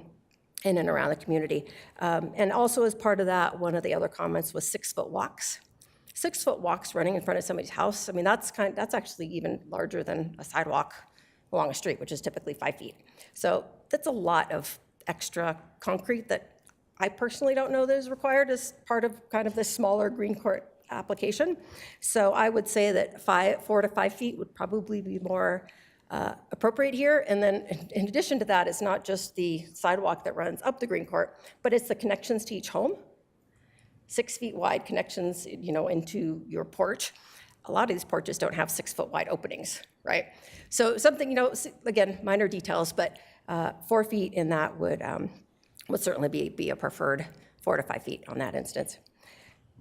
in and around the community. And also as part of that, one of the other comments was 6-foot walks. 6-foot walks running in front of somebody's house, I mean, that's actually even larger than a sidewalk along a street, which is typically 5 feet. So that's a lot of extra concrete that I personally don't know that is required as part of kind of this smaller green court application. So I would say that 4 to 5 feet would probably be more appropriate here. And then in addition to that, it's not just the sidewalk that runs up the green court, but it's the connections to each home. 6 feet wide connections, into your porch. A lot of these porches don't have 6-foot wide openings, right? So something, again, minor details, but 4 feet in that would certainly be a preferred 4 to 5 feet on that instance.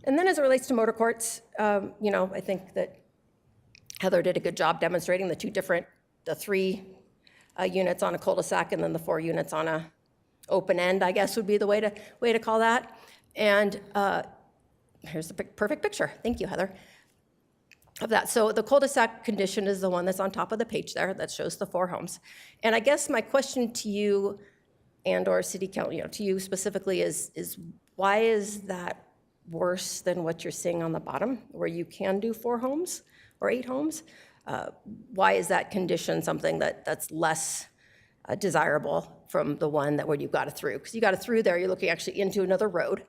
And then as it relates to motor courts, I think that Heather did a good job demonstrating the 3 units on a cul-de-sac and then the 4 units on a open end, I guess would be the way to call that. And here's the perfect picture. Thank you, Heather, of that. So the cul-de-sac condition is the one that's on top of the page there that shows the 4 homes. And I guess my question to you and/or City Council, to you specifically, is why is that worse than what you're seeing on the bottom, where you can do 4 homes or 8 homes? Why is that condition something that's less desirable from the one where you've got a through? Because you got a through there, you're looking actually into another road,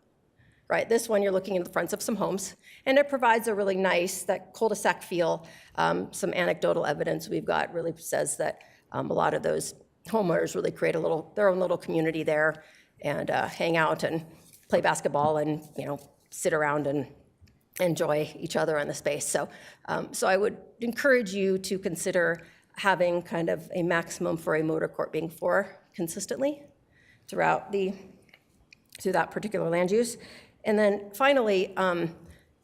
right? This one, you're looking in the fronts of some homes, and it provides a really nice, that cul-de-sac feel. Some anecdotal evidence we've got really says that a lot of those homeowners really create their own little community there and hang out and play basketball and, sit around and enjoy each other in the space. So I would encourage you to consider having kind of a maximum for a motor court being 4 consistently through that particular land use. And then finally,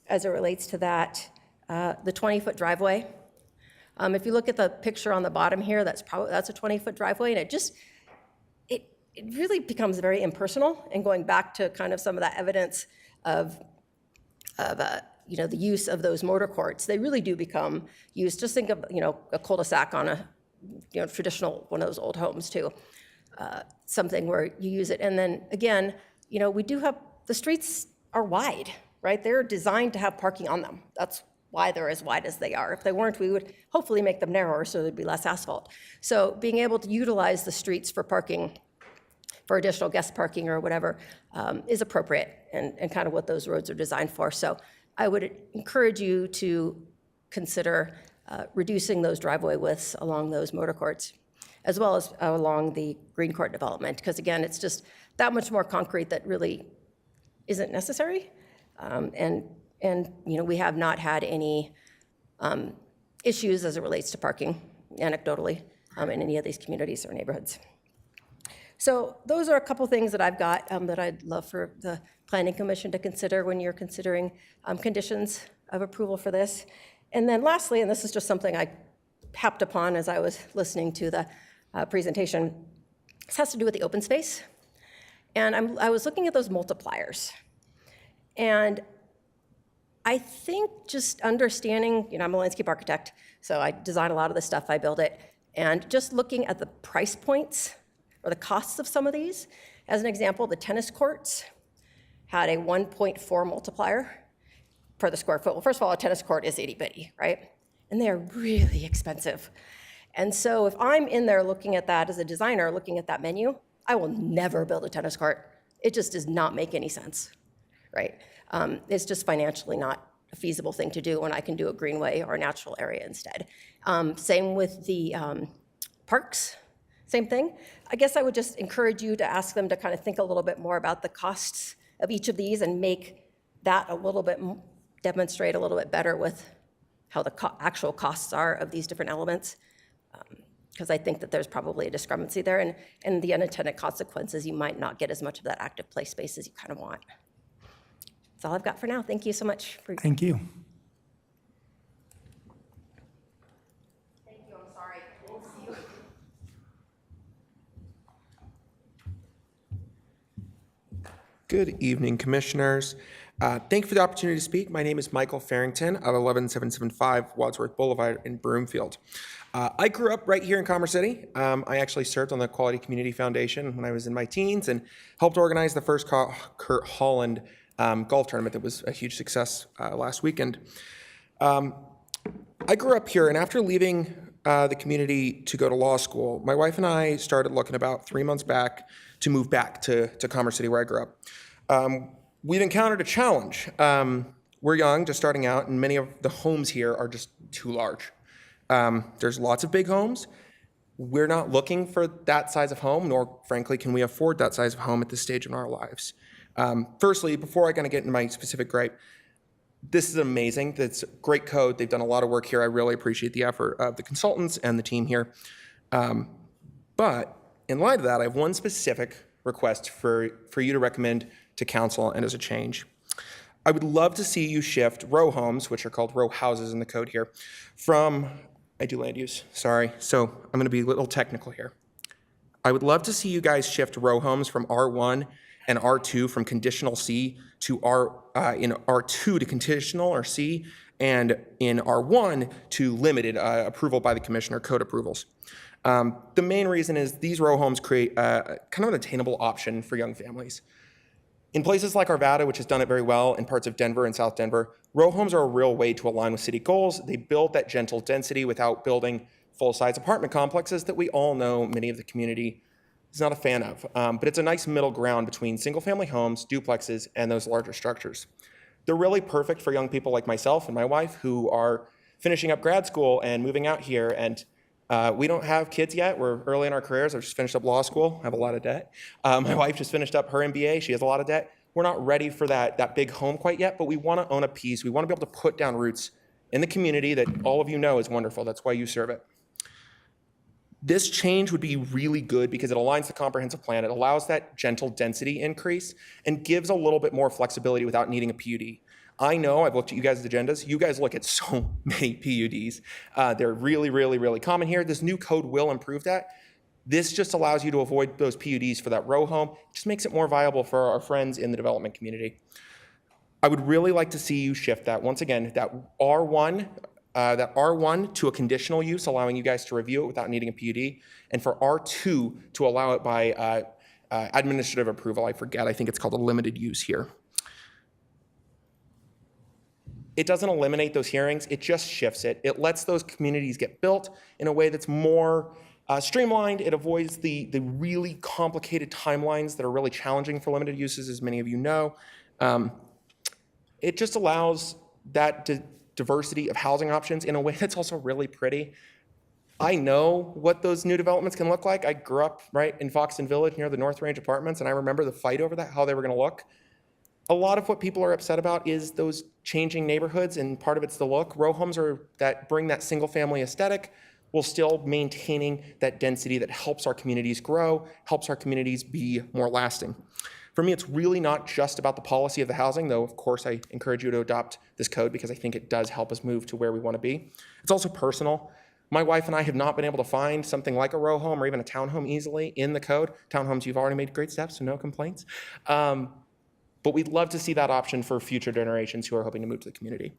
as it relates to that, the 20-foot driveway. If you look at the picture on the bottom here, that's a 20-foot driveway, and it really becomes very impersonal. And going back to kind of some of that evidence of the use of those motor courts, they really do become used. Just think of a cul-de-sac on a traditional one of those old homes too, something where you use it. And then again, we do have, the streets are wide, right? They're designed to have parking on them. That's why they're as wide as they are. If they weren't, we would hopefully make them narrower so there'd be less asphalt. So being able to utilize the streets for parking, for additional guest parking or whatever, is appropriate and kind of what those roads are designed for. So I would encourage you to consider reducing those driveway widths along those motor courts, as well as along the green court development, because again, it's just that much more concrete that really isn't necessary. And we have not had any issues as it relates to parking, anecdotally, in any of these communities or neighborhoods. So those are a couple things that I've got that I'd love for the Planning Commission to consider when you're considering conditions of approval for this. And then lastly, and this is just something I happed upon as I was listening to the presentation, this has to do with the open space. And I was looking at those multipliers. And I think just understanding, I'm a landscape architect, so I design a lot of this stuff, I build it, and just looking at the price points or the costs of some of these. As an example, the tennis courts had a 1.4 multiplier per the square foot. Well, first of all, a tennis court is itty bitty, right? And they are really expensive. And so if I'm in there looking at that as a designer, looking at that menu, I will never build a tennis court. It just does not make any sense, right? It's just financially not a feasible thing to do when I can do a greenway or a natural area instead. Same with the parks, same thing. I guess I would just encourage you to ask them to kind of think a little bit more about the costs of each of these and make that a little bit, demonstrate a little bit better with how the actual costs are of these different elements. Because I think that there's probably a discrepancy there, and the unintended consequences, you might not get as much of that active play space as you kind of want. That's all I've got for now. Thank you so much. Thank you. Thank you, I'm sorry. We'll see you. Good evening, Commissioners. Thank you for the opportunity to speak. My name is Michael Farrington of 11775 Wadsworth Boulevard in Broomfield. I grew up right here in Commerce City. I actually served on the Quality Community Foundation when I was in my teens and helped organize the first Kurt Holland golf tournament that was a huge success last weekend. I grew up here, and after leaving the community to go to law school, my wife and I started looking about 3 months back to move back to Commerce City where I grew up. We've encountered a challenge. We're young, just starting out, and many of the homes here are just too large. There's lots of big homes. We're not looking for that size of home, nor frankly can we afford that size of home at this stage in our lives. Firstly, before I kind of get into my specific gripe, This is amazing. That's great code. They've done a lot of work here. I really appreciate the effort of the consultants and the team here. But in light of that, I have one specific request for you to recommend to council and as a change. I would love to see you shift row homes, which are called row houses in the code here, from, I do land use, sorry. So I'm going to be a little technical here. I would love to see you guys shift row homes from R1 and R2 from conditional C to in R2 to conditional or C, and in R1 to limited approval by the commissioner, code approvals. The main reason is these row homes create kind of an attainable option for young families. In places like Arvada, which has done it very well in parts of Denver and South Denver, row homes are a real way to align with city goals. They build that gentle density without building full-size apartment complexes that we all know many of the community is not a fan of. But it's a nice middle ground between single-family homes, duplexes, and those larger structures. They're really perfect for young people like myself and my wife who are finishing up grad school and moving out here. And we don't have kids yet. We're early in our careers. I've just finished up law school. I have a lot of debt. My wife just finished up her MBA. She has a lot of debt. We're not ready for that big home quite yet, but we want to own a piece. We want to be able to put down roots in the community that all of you know is wonderful. That's why you serve it. This change would be really good because it aligns the comprehensive plan. It allows that gentle density increase and gives a little bit more flexibility without needing a PUD. I know, I've looked at you guys' agendas. You guys look at so many PUDs. They're really, really, really common here. This new code will improve that. This just allows you to avoid those PUDs for that row home. It just makes it more viable for our friends in the development community. I would really like to see you shift that. Once again, that R1 to a conditional use, allowing you guys to review it without needing a PUD, and for R2 to allow it by administrative approval. I forget, I think it's called a limited use here. It doesn't eliminate those hearings, it just shifts it. It lets those communities get built in a way that's more streamlined. It avoids the really complicated timelines that are really challenging for limited uses, as many of you know. It just allows that diversity of housing options in a way that's also really pretty. I know what those new developments can look like. I grew up right in Foxton Village near the North Range Apartments, and I remember the fight over that, how they were going to look. A lot of what people are upset about is those changing neighborhoods, and part of it's the look. Row homes that bring that single family aesthetic while still maintaining that density that helps our communities grow, helps our communities be more lasting. For me, it's really not just about the policy of the housing, though of course I encourage you to adopt this code because I think it does help us move to where we want to be. It's also personal. My wife and I have not been able to find something like a row home or even a townhome easily in the code. Townhomes, you've already made great steps, so no complaints. But we'd love to see that option for future generations who are hoping to move to the community.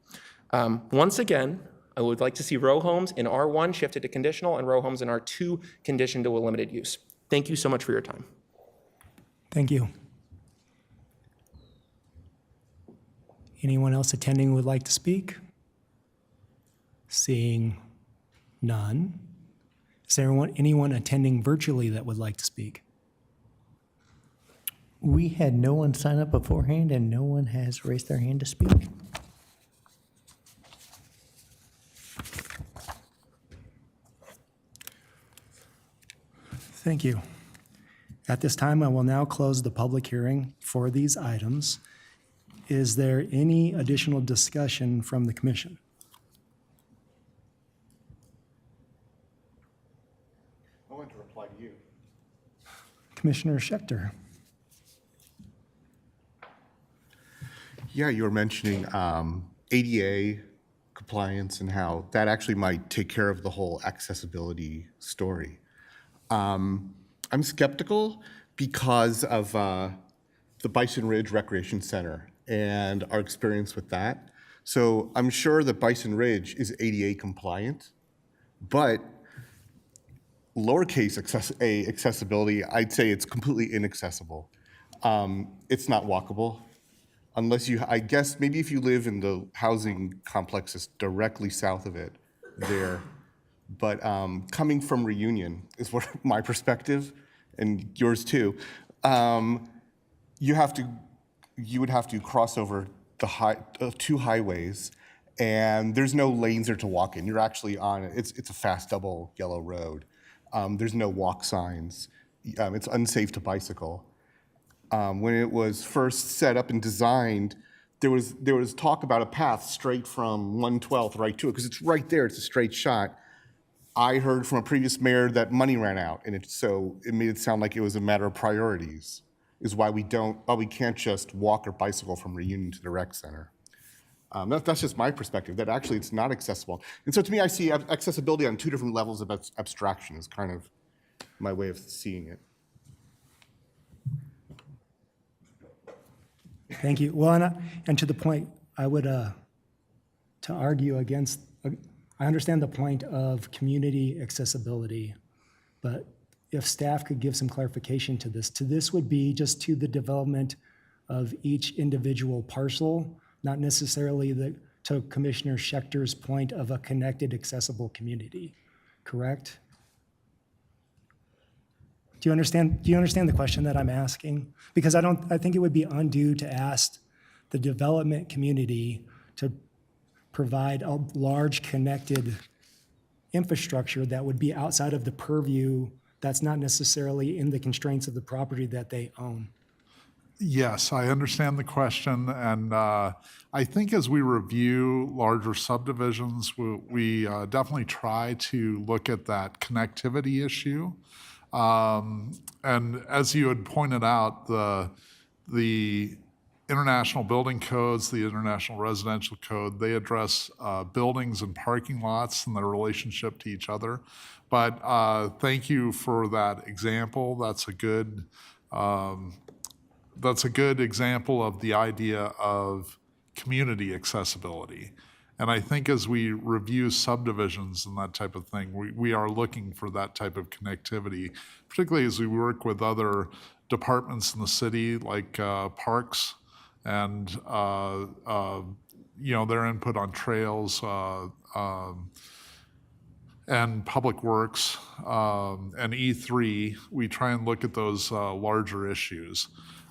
Once again, I would like to see row homes in R1 shifted to conditional and row homes in R2 conditioned to a limited use. Thank you so much for your time. Thank you. Anyone else attending who would like to speak? Seeing none. Is there anyone attending virtually that would like to speak? We had no one sign up beforehand, and no one has raised their hand to speak. Thank you. At this time, I will now close the public hearing for these items. Is there any additional discussion from the commission? I want to reply to you. Commissioner Schechter. Yeah, you were mentioning ADA compliance and how that actually might take care of the whole accessibility story. I'm skeptical because of the Bison Ridge Recreation Center and our experience with that. So I'm sure that Bison Ridge is ADA compliant, but lowercase accessibility, I'd say it's completely inaccessible. It's not walkable. Unless you, I guess, maybe if you live in the housing complexes directly south of it, there. But coming from Reunion is what my perspective, and yours too. You would have to cross over the two highways, and there's no lanes there to walk in. You're actually on it's a fast double yellow road. There's no walk signs. It's unsafe to bicycle. When it was first set up and designed, there was talk about a path straight from 112th right to it, because it's right there, it's a straight shot. I heard from a previous mayor that money ran out, and so it made it sound like it was a matter of priorities, is why we can't just walk or bicycle from Reunion to the rec center. That's just my perspective, that actually it's not accessible. And so to me, I see accessibility on two different levels of abstraction is kind of my way of seeing it. Thank you. Well, and to the point, I would, to argue against, I understand the point of community accessibility, but if staff could give some clarification to this would be just to the development of each individual parcel, not necessarily to Commissioner Schechter's point of a connected, accessible community, correct? Do you understand the question that I'm asking? Because I think it would be undue to ask the development community to provide a large connected infrastructure that would be outside of the purview that's not necessarily in the constraints of the property that they own. Yes, I understand the question, and I think as we review larger subdivisions, we definitely try to look at that connectivity issue. And as you had pointed out, the international building codes, the international residential code, they address buildings and parking lots and their relationship to each other. But thank you for that example. That's a good example of the idea of community accessibility. And I think as we review subdivisions and that type of thing, we are looking for that type of connectivity, particularly as we work with other departments in the city, like parks and their input on trails and public works and E3. We try and look at those larger issues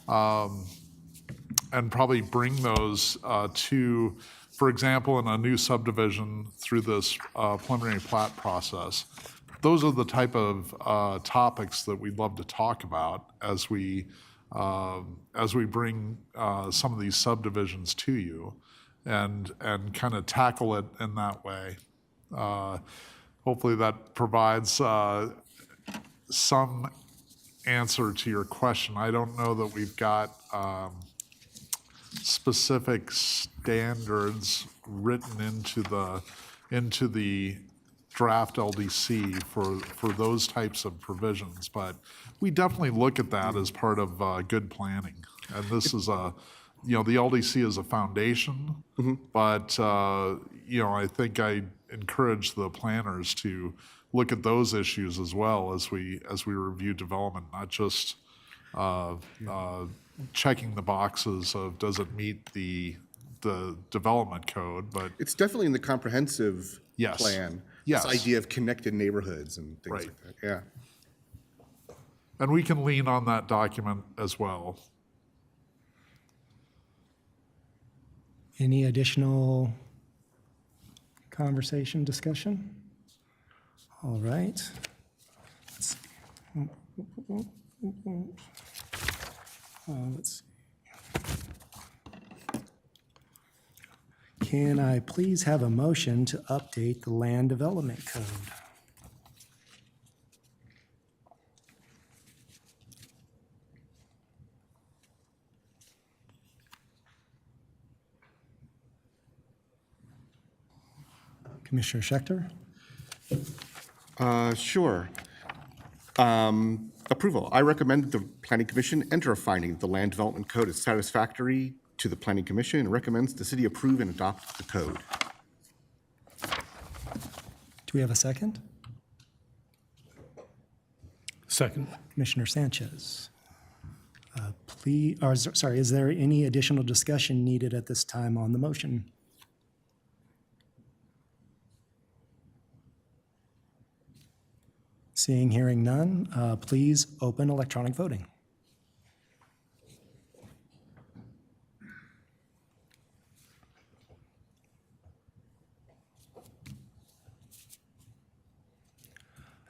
and probably bring those to, for example, in a new subdivision through this preliminary plat process. Those are the type of topics that we'd love to talk about as we bring some of these subdivisions to you and kind of tackle it in that way. Hopefully that provides some answer to your question. I don't know that we've got specific standards written into the draft LDC for those types of provisions, but we definitely look at that as part of good planning. And this is the LDC is a foundation, but I think I encourage the planners to look at those issues as well as we review development, not just checking the boxes of does it meet the development code, but It's definitely in the comprehensive Yes. plan. Yes. This idea of connected neighborhoods and things Right. like that. Yeah. and we can lean on that document as well. Any additional conversation, discussion? All right. Let's see. Let's see. Can I please have a motion to update the land development code? Commissioner Schechter? Sure. Approval. I recommend the Planning Commission enter a finding that the Land Development Code is satisfactory to the Planning Commission and recommends the city approve and adopt the code. Do we have a second? Second. Commissioner Sanchez. Is there any additional discussion needed at this time on the motion? Seeing, hearing none, please open electronic voting.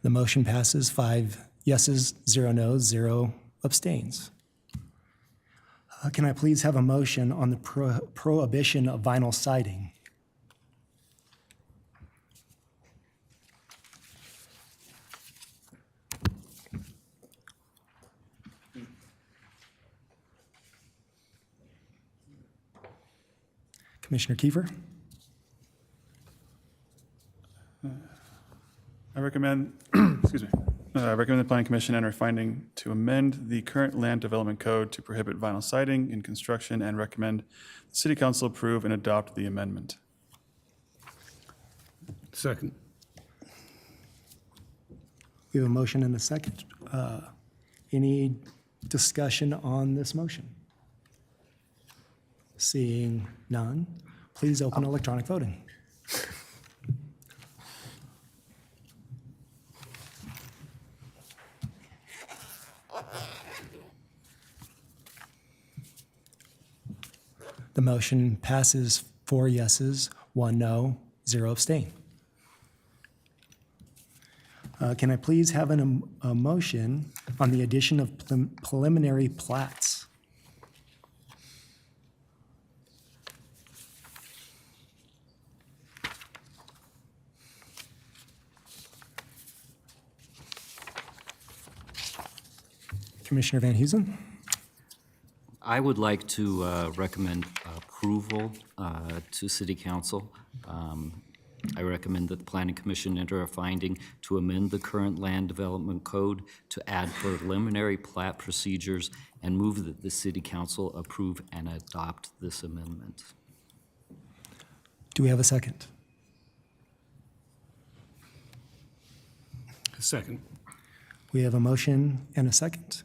The motion passes 5 yeses, 0 noes, 0 abstains. Can I please have a motion on the prohibition of vinyl siding? Commissioner Kiefer? I recommend, excuse me, I recommend the Planning Commission enter a finding to amend the current land development code to prohibit vinyl siding in construction and recommend the City Council approve and adopt the amendment. Second. We have a motion and a second. Any discussion on this motion? Seeing none, please open electronic voting. The motion passes 4 yeses, 1 no, 0 abstain. Can I please have a motion on the addition of preliminary plats? Commissioner Van Huzen? I would like to recommend approval to City Council. I recommend that the Planning Commission enter a finding to amend the current land development code to add preliminary plat procedures and move that the City Council approve and adopt this amendment. Do we have a second? Second. We have a motion and a second.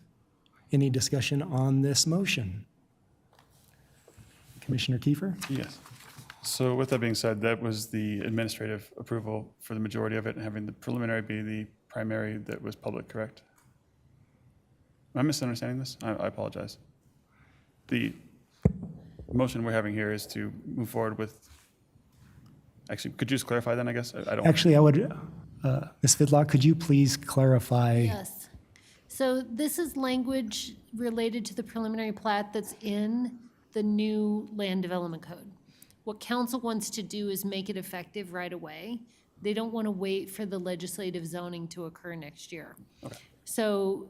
Any discussion on this motion? Commissioner Kiefer? Yes. So with that being said, that was the administrative approval for the majority of it, and having the preliminary be the primary that was public, correct? Am I misunderstanding this? I apologize. The motion we're having here is to move forward with, actually, could you just clarify then, I guess? I don't. Actually, I would, Ms. Vidlaw, could you please clarify? Yes. So this is language related to the preliminary plat that's in the new land development code. What council wants to do is make it effective right away. They don't want to wait for the legislative zoning to occur next year. Okay. So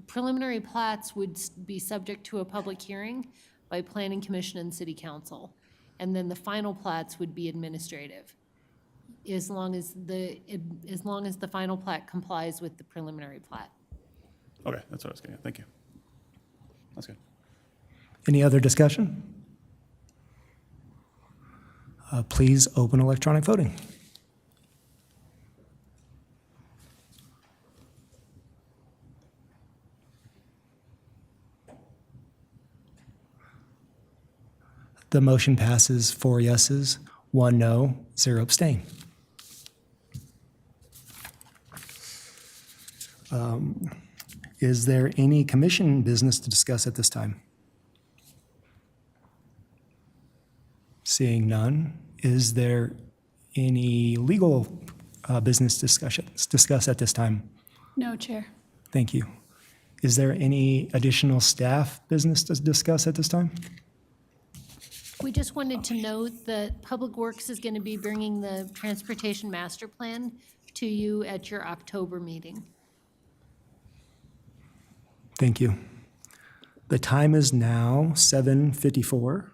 preliminary plats would be subject to a public hearing by Planning Commission and City Council. And then the final plats would be administrative, as long as the final plat complies with the preliminary plat. Okay, that's what I was getting at. Thank you. That's good. Any other discussion? Please open electronic voting. The motion passes 4 yeses, 1 no, 0 abstain. Is there any commission business to discuss at this time? Seeing none, is there any legal business discuss at this time? No, Chair. Thank you. Is there any additional staff business to discuss at this time? We just wanted to note that Public Works is going to be bringing the Transportation Master Plan to you at your October meeting. Thank you. The time is now 7:54,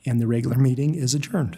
and the regular meeting is adjourned.